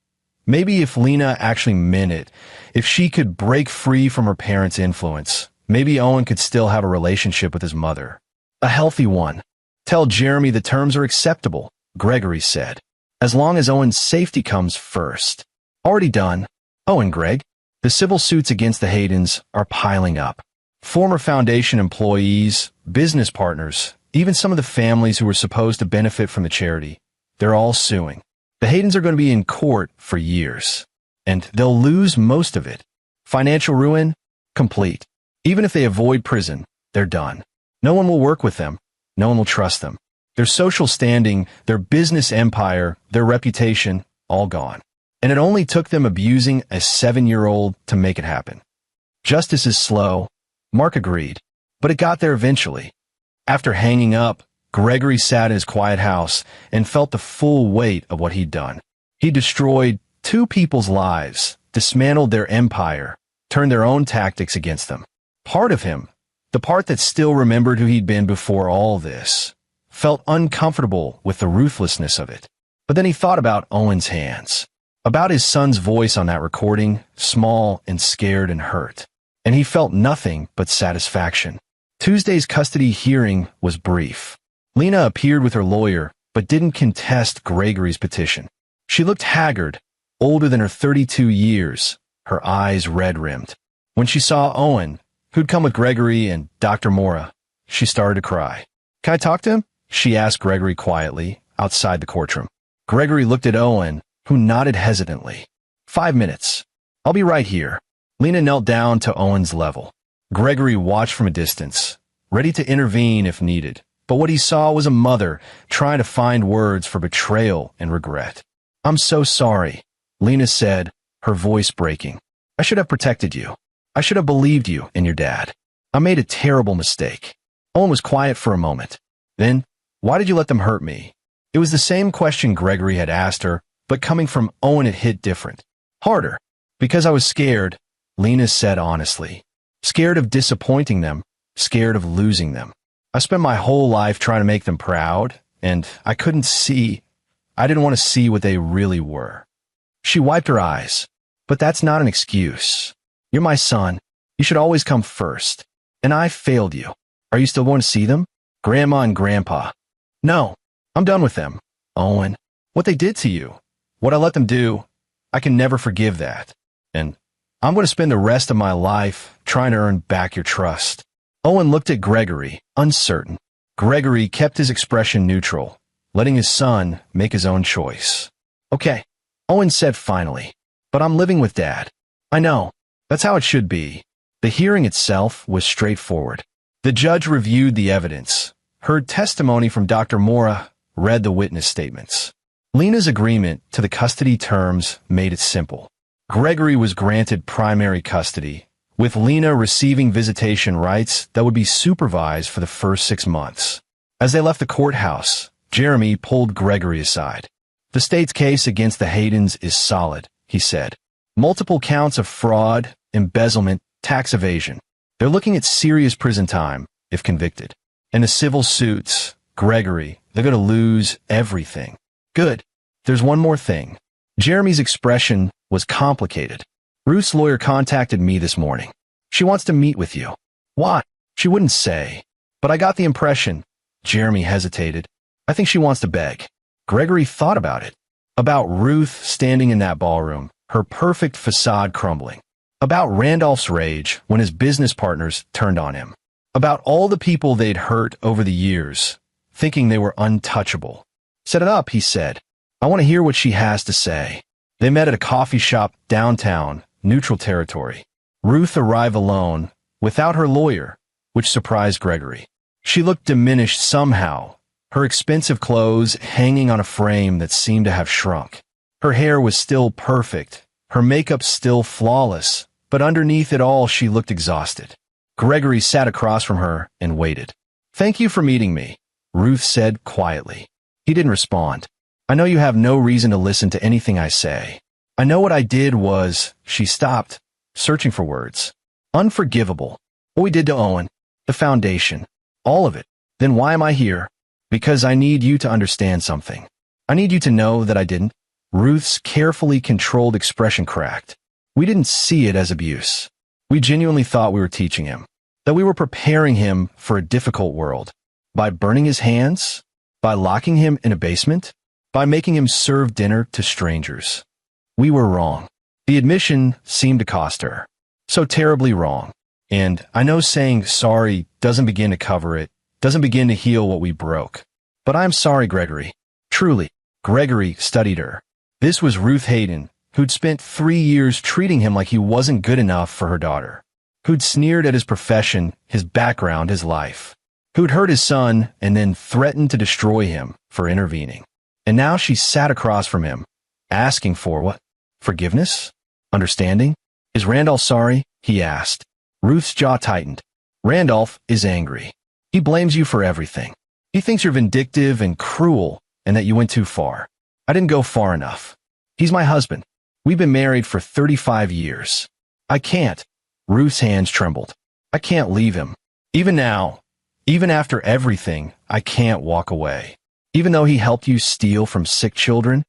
if Lena actually meant it, if she could break free from her parents' influence, maybe Owen could still have a relationship with his mother. A healthy one. "Tell Jeremy the terms are acceptable," Gregory said. "As long as Owen's safety comes first." "Already done." "Owen, Greg." The civil suits against the Haydens are piling up. Former Foundation employees, business partners, even some of the families who were supposed to benefit from the charity, they're all suing. The Haydens are going to be in court for years. And they'll lose most of it. Financial ruin? Complete. Even if they avoid prison, they're done. No one will work with them. No one will trust them. Their social standing, their business empire, their reputation, all gone. And it only took them abusing a 7-year-old to make it happen. Justice is slow. Mark agreed. But it got there eventually. After hanging up, Gregory sat in his quiet house and felt the full weight of what he'd done. He destroyed 2 people's lives, dismantled their empire, turned their own tactics against them. Part of him, the part that still remembered who he'd been before all this, felt uncomfortable with the ruthlessness of it. But then he thought about Owen's hands, about his son's voice on that recording, small and scared and hurt. And he felt nothing but satisfaction. Tuesday's custody hearing was brief. Lena appeared with her lawyer, but didn't contest Gregory's petition. She looked haggard, older than her 32 years, her eyes red-rimmed. When she saw Owen, who'd come with Gregory and Dr. Mora, she started to cry. "Can I talk to him?" she asked Gregory quietly, outside the courtroom. Gregory looked at Owen, who nodded hesitantly. 5 minutes. I'll be right here." Lena knelt down to Owen's level. Gregory watched from a distance, ready to intervene if needed. But what he saw was a mother trying to find words for betrayal and regret. "I'm so sorry," Lena said, her voice breaking. "I should have protected you. I should have believed you and your dad. I made a terrible mistake." Owen was quiet for a moment. Then, "Why did you let them hurt me?" It was the same question Gregory had asked her, but coming from Owen it hit different. Harder. "Because I was scared," Lena said honestly. "Scared of disappointing them, scared of losing them. I spent my whole life trying to make them proud, and I didn't want to see what they really were. She wiped her eyes. But that's not an excuse. You're my son. You should always come first. And I failed you. Are you still going to see them? Grandma and Grandpa. No, I'm done with them. Owen, what they did to you, what I let them do, I can never forgive that. And I'm going to spend the rest of my life trying to earn back your trust. Owen looked at Gregory, uncertain. Gregory kept his expression neutral, letting his son make his own choice. Okay, Owen said finally. But I'm living with Dad. I know. That's how it should be. The hearing itself was straightforward. The judge reviewed the evidence, heard testimony from Dr. Mora, read the witness statements. Lena's agreement to the custody terms made it simple. Gregory was granted primary custody, with Lena receiving visitation rights that would be supervised for the first 6 months. As they left the courthouse, Jeremy pulled Gregory aside. The state's case against the Haydens is solid, he said. Multiple counts of fraud, embezzlement, tax evasion. They're looking at serious prison time, if convicted. And the civil suits, Gregory, they're going to lose everything. Good. There's one more thing. Jeremy's expression was complicated. Ruth's lawyer contacted me this morning. She wants to meet with you. Why? She wouldn't say. But I got the impression. Jeremy hesitated. I think she wants to beg. Gregory thought about it. About Ruth standing in that ballroom, her perfect facade crumbling. About Randolph's rage when his business partners turned on him. About all the people they'd hurt over the years, thinking they were untouchable. Set it up, he said. I want to hear what she has to say. They met at a coffee shop downtown, neutral territory. Ruth arrived alone, without her lawyer, which surprised Gregory. She looked diminished somehow, her expensive clothes hanging on a frame that seemed to have shrunk. Her hair was still perfect, her makeup still flawless, but underneath it all she looked exhausted. Gregory sat across from her and waited. Thank you for meeting me, Ruth said quietly. He didn't respond. I know you have no reason to listen to anything I say. I know what I did was, she stopped, searching for words. Unforgivable. What we did to Owen, the foundation, all of it. Then why am I here? Because I need you to understand something. I need you to know that I didn't. Ruth's carefully controlled expression cracked. We didn't see it as abuse. We genuinely thought we were teaching him, that we were preparing him for a difficult world. By burning his hands? By locking him in a basement? By making him serve dinner to strangers. We were wrong. The admission seemed to cost her. So terribly wrong. And I know saying sorry doesn't begin to cover it, doesn't begin to heal what we broke. But I'm sorry, Gregory. Truly. Gregory studied her. This was Ruth Hayden, who'd spent 3 years treating him like he wasn't good enough for her daughter. Who'd sneered at his profession, his background, his life. Who'd hurt his son and then threatened to destroy him for intervening. And now she sat across from him, asking for what? Forgiveness? Understanding? Is Randolph sorry? He asked. Ruth's jaw tightened. Randolph is angry. He blames you for everything. He thinks you're vindictive and cruel and that you went too far. I didn't go far enough. He's my husband. We've been married for 35 years. I can't. Ruth's hands trembled. I can't leave him. Even now, even after everything, I can't walk away. Even though he helped you steal from sick children?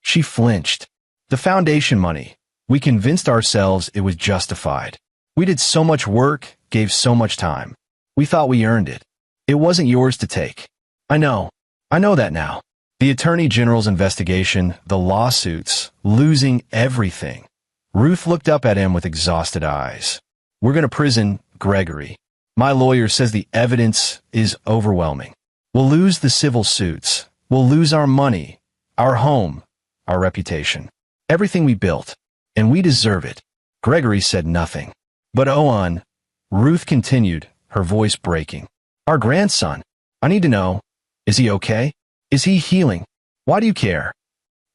She flinched. The foundation money. We convinced ourselves it was justified. We did so much work, gave so much time. We thought we earned it. It wasn't yours to take. I know that now. The Attorney General's investigation, the lawsuits, losing everything. Ruth looked up at him with exhausted eyes. We're going to prison, Gregory. My lawyer says the evidence is overwhelming. We'll lose the civil suits. We'll lose our money, our home, our reputation, everything we built. And we deserve it. Gregory said nothing. But Owen, Ruth continued, her voice breaking. Our grandson. I need to know. Is he okay? Is he healing? Why do you care?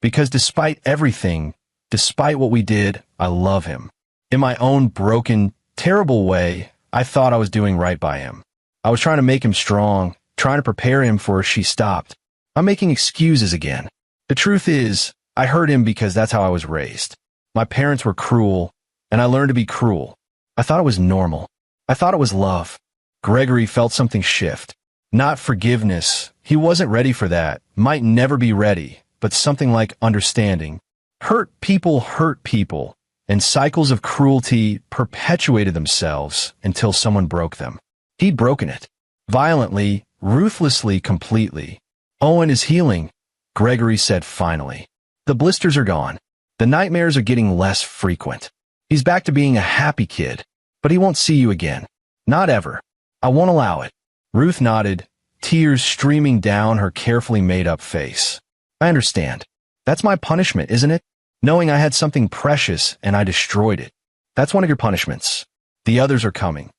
Because despite everything, despite what we did, I love him. In my own broken, terrible way, I thought I was doing right by him. I was trying to make him strong, trying to prepare him for she stopped. I'm making excuses again. The truth is, I hurt him because that's how I was raised. My parents were cruel, and I learned to be cruel. I thought it was normal. I thought it was love. Gregory felt something shift. Not forgiveness. He wasn't ready for that. Might never be ready, but something like understanding. Hurt people, and cycles of cruelty perpetuated themselves until someone broke them. He'd broken it. Violently, ruthlessly, completely. Owen is healing, Gregory said finally. The blisters are gone. The nightmares are getting less frequent. He's back to being a happy kid, but he won't see you again. Not ever. I won't allow it. Ruth nodded, tears streaming down her carefully made-up face. I understand. That's my punishment, isn't it? Knowing I had something precious and I destroyed it. That's one of your punishments. The others are coming.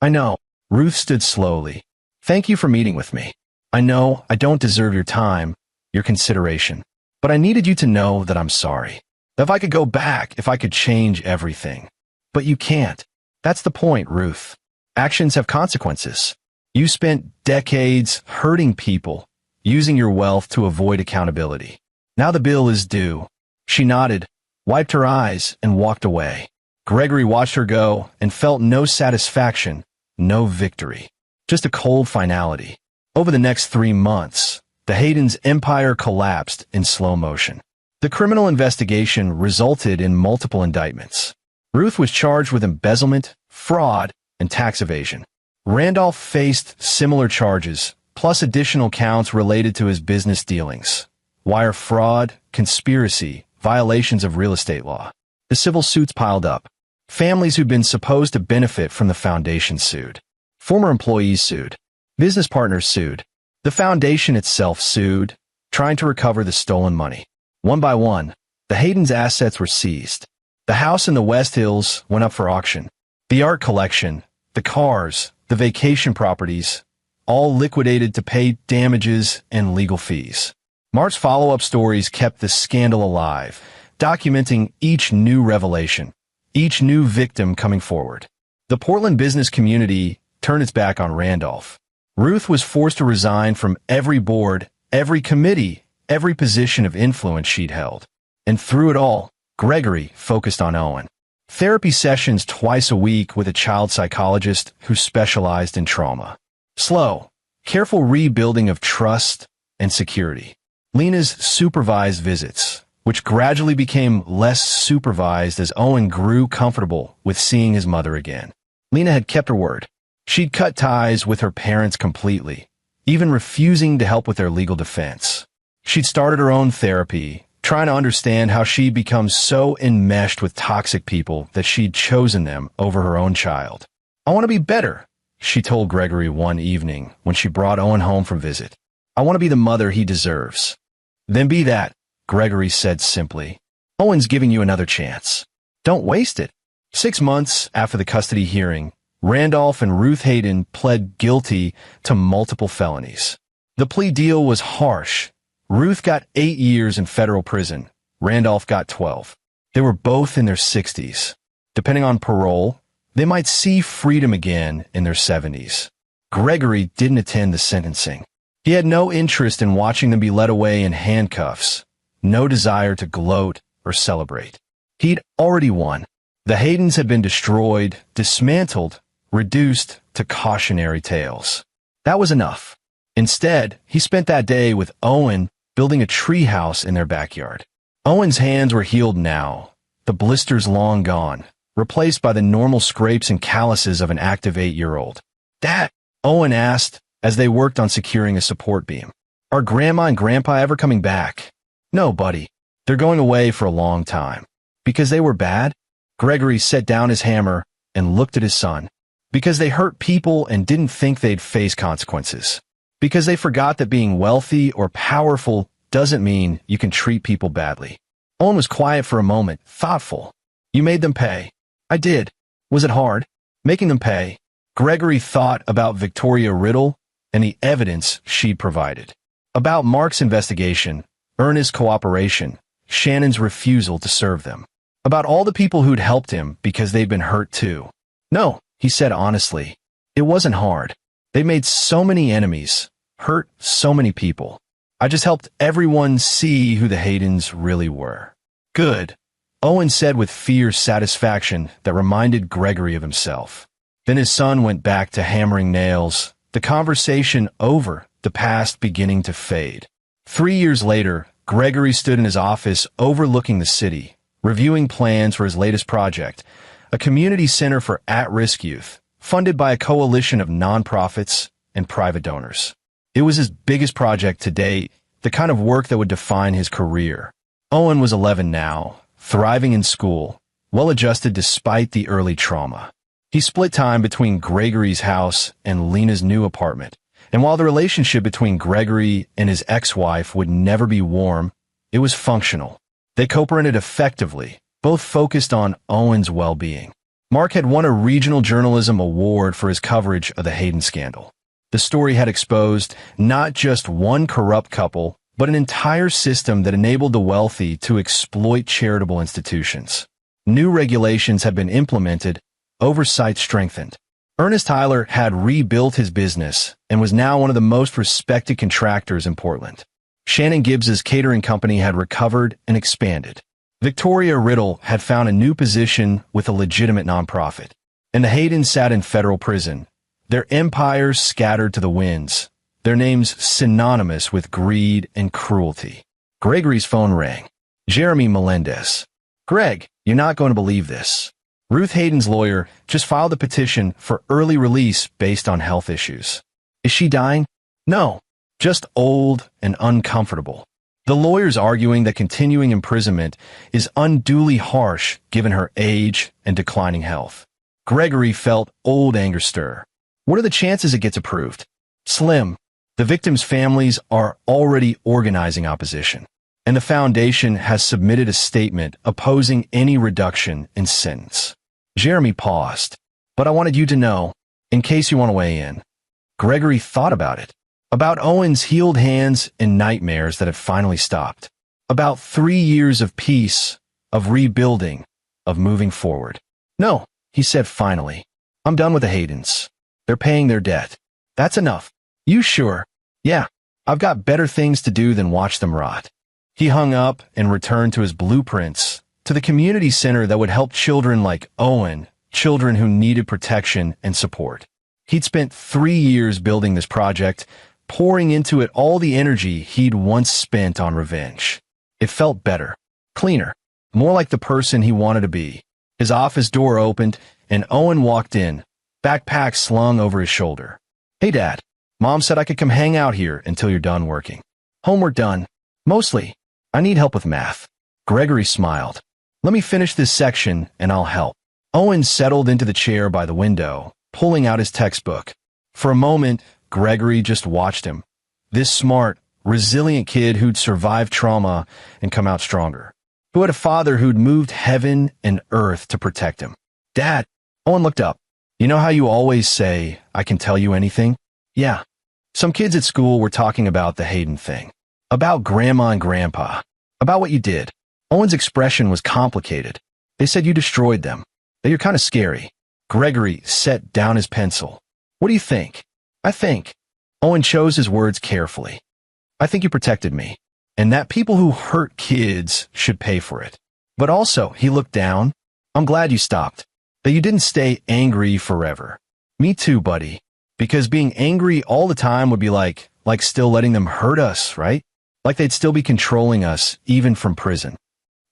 I know. Ruth stood slowly. Thank you for meeting with me. I know I don't deserve your time, your consideration, but I needed you to know that I'm sorry. If I could go back, if I could change everything. But you can't. That's the point, Ruth. Actions have consequences. You spent decades hurting people, using your wealth to avoid accountability. Now the bill is due. She nodded, wiped her eyes, and walked away. Gregory watched her go and felt no satisfaction, no victory. Just a cold finality. Over the next 3 months, the Hayden's empire collapsed in slow motion. The criminal investigation resulted in multiple indictments. Ruth was charged with embezzlement, fraud, and tax evasion. Randolph faced similar charges, plus additional counts related to his business dealings. Wire fraud, conspiracy, violations of real estate law. The civil suits piled up. Families who'd been supposed to benefit from the foundation sued. Former employees sued. Business partners sued. The foundation itself sued, trying to recover the stolen money. One by one, the Hayden's assets were seized. The house in the West Hills went up for auction. The art collection, the cars, the vacation properties, all liquidated to pay damages and legal fees. Mark's follow-up stories kept the scandal alive, documenting each new revelation, each new victim coming forward. The Portland business community turned its back on Randolph. Ruth was forced to resign from every board, every committee, every position of influence she'd held. And through it all, Gregory focused on Owen. Therapy sessions twice a week with a child psychologist who specialized in trauma. Slow, careful rebuilding of trust and security. Lena's supervised visits, which gradually became less supervised as Owen grew comfortable with seeing his mother again. Lena had kept her word. She'd cut ties with her parents completely, even refusing to help with their legal defense. She'd started her own therapy, trying to understand how she'd become so enmeshed with toxic people that she'd chosen them over her own child. I want to be better, she told Gregory one evening when she brought Owen home from visit. I want to be the mother he deserves. Then be that, Gregory said simply. Owen's giving you another chance. Don't waste it. 6 months after the custody hearing, Randolph and Ruth Hayden pled guilty to multiple felonies. The plea deal was harsh. Ruth got 8 years in federal prison. Randolph got 12. They were both in their 60s. Depending on parole, they might see freedom again in their 70s. Gregory didn't attend the sentencing. He had no interest in watching them be led away in handcuffs, no desire to gloat or celebrate. He'd already won. The Haydens had been destroyed, dismantled, reduced to cautionary tales. That was enough. Instead, he spent that day with Owen building a treehouse in their backyard. Owen's hands were healed now, the blisters long gone, replaced by the normal scrapes and calluses of an active 8-year-old. Dad, Owen asked as they worked on securing a support beam. Are Grandma and Grandpa ever coming back? No, buddy. They're going away for a long time. Because they were bad? Gregory set down his hammer and looked at his son. Because they hurt people and didn't think they'd face consequences. Because they forgot that being wealthy or powerful doesn't mean you can treat people badly. Owen was quiet for a moment, thoughtful. You made them pay. I did. Was it hard? Making them pay. Gregory thought about Victoria Riddle and the evidence she'd provided. About Mark's investigation, Ernest's cooperation, Shannon's refusal to serve them. About all the people who'd helped him because they'd been hurt too. No, he said honestly. It wasn't hard. They made so many enemies, hurt so many people. I just helped everyone see who the Haydens really were. Good, Owen said with fierce satisfaction that reminded Gregory of himself. Then his son went back to hammering nails, the conversation over, the past beginning to fade. 3 years later, Gregory stood in his office overlooking the city, reviewing plans for his latest project, a community center for at-risk youth, funded by a coalition of nonprofits and private donors. It was his biggest project to date, the kind of work that would define his career. Owen was 11 now, thriving in school, well-adjusted despite the early trauma. He split time between Gregory's house and Lena's new apartment. And while the relationship between Gregory and his ex-wife would never be warm, it was functional. They co-parented effectively, both focused on Owen's well-being. Mark had won a regional journalism award for his coverage of the Hayden scandal. The story had exposed not just one corrupt couple, but an entire system that enabled the wealthy to exploit charitable institutions. New regulations had been implemented, oversight strengthened. Ernest Tyler had rebuilt his business and was now one of the most respected contractors in Portland. Shannon Gibbs's catering company had recovered and expanded. Victoria Riddle had found a new position with a legitimate nonprofit. And the Haydens sat in federal prison, their empires scattered to the winds, their names synonymous with greed and cruelty. Gregory's phone rang. Jeremy Melendez. Greg, you're not going to believe this. Ruth Hayden's lawyer just filed a petition for early release based on health issues. Is she dying? No, just old and uncomfortable. The lawyer's arguing that continuing imprisonment is unduly harsh given her age and declining health. Gregory felt old anger stir. What are the chances it gets approved? Slim. The victims' families are already organizing opposition, and the foundation has submitted a statement opposing any reduction in sentence. Jeremy paused. But I wanted you to know, in case you want to weigh in. Gregory thought about it. About Owen's healed hands and nightmares that had finally stopped. About 3 years of peace, of rebuilding, of moving forward. No, he said finally. I'm done with the Haydens. They're paying their debt. That's enough. You sure? Yeah, I've got better things to do than watch them rot. He hung up and returned to his blueprints, to the community center that would help children like Owen, children who needed protection and support. He'd spent 3 years building this project, pouring into it all the energy he'd once spent on revenge. It felt better, cleaner, more like the person he wanted to be. His office door opened, and Owen walked in, backpack slung over his shoulder. Hey, Dad. Mom said I could come hang out here until you're done working. Homework done. Mostly. I need help with math. Gregory smiled. Let me finish this section, and I'll help. Owen settled into the chair by the window, pulling out his textbook. For a moment, Gregory just watched him. This smart, resilient kid who'd survived trauma and come out stronger. Who had a father who'd moved heaven and earth to protect him. Dad, Owen looked up. You know how you always say, I can tell you anything? Yeah. Some kids at school were talking about the Hayden thing. About Grandma and Grandpa. About what you did. Owen's expression was complicated. They said you destroyed them. That you're kind of scary. Gregory set down his pencil. What do you think? I think. Owen chose his words carefully. I think you protected me. And that people who hurt kids should pay for it. But also, he looked down. I'm glad you stopped. That you didn't stay angry forever. Me too, buddy. Because being angry all the time would be like still letting them hurt us, right? Like they'd still be controlling us, even from prison.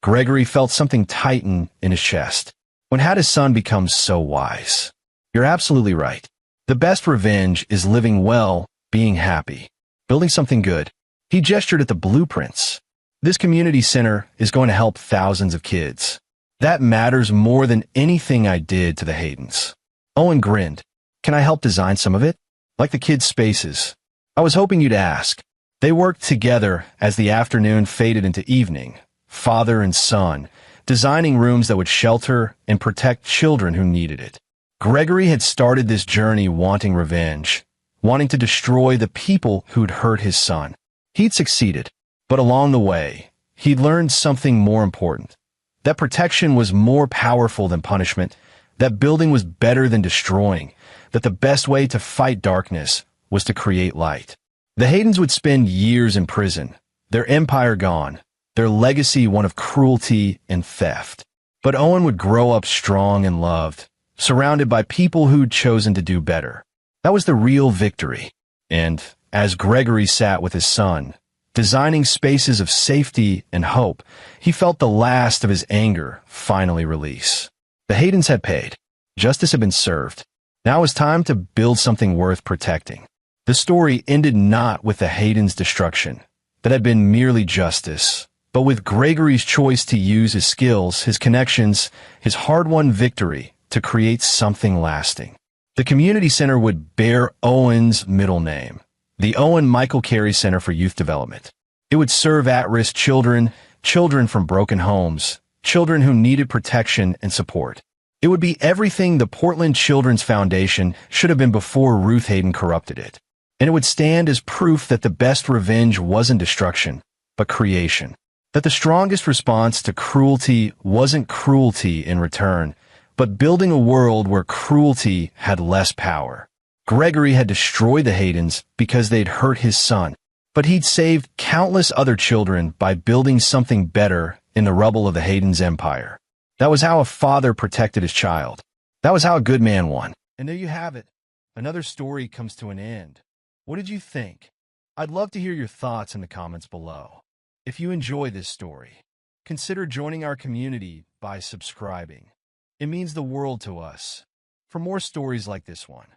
Gregory felt something tighten in his chest. When had his son become so wise? You're absolutely right. The best revenge is living well, being happy, building something good. He gestured at the blueprints. This community center is going to help thousands of kids. That matters more than anything I did to the Haydens. Owen grinned. Can I help design some of it? Like the kids' spaces. I was hoping you'd ask. They worked together as the afternoon faded into evening, father and son, designing rooms that would shelter and protect children who needed it. Gregory had started this journey wanting revenge, wanting to destroy the people who'd hurt his son. He'd succeeded, but along the way, he'd learned something more important. That protection was more powerful than punishment, that building was better than destroying, that the best way to fight darkness was to create light. The Haydens would spend years in prison, their empire gone, their legacy one of cruelty and theft. But Owen would grow up strong and loved, surrounded by people who'd chosen to do better. That was the real victory. And as Gregory sat with his son, designing spaces of safety and hope, he felt the last of his anger finally release. The Haydens had paid. Justice had been served. Now it was time to build something worth protecting. The story ended not with the Haydens' destruction. That had been merely justice, but with Gregory's choice to use his skills, his connections, his hard-won victory to create something lasting. The community center would bear Owen's middle name, the Owen Michael Carey Center for Youth Development. It would serve at-risk children, children from broken homes, children who needed protection and support. It would be everything the Portland Children's Foundation should have been before Ruth Hayden corrupted it. And it would stand as proof that the best revenge wasn't destruction, but creation. That the strongest response to cruelty wasn't cruelty in return, but building a world where cruelty had less power. Gregory had destroyed the Haydens because they'd hurt his son, but he'd saved countless other children by building something better in the rubble of the Haydens' empire. That was how a father protected his child. That was how a good man won. And there you have it. Another story comes to an end. What did you think? I'd love to hear your thoughts in the comments below. If you enjoy this story, consider joining our community by subscribing. It means the world to us. For more stories like this one,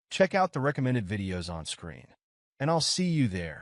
check out the recommended videos on screen. And I'll see you there.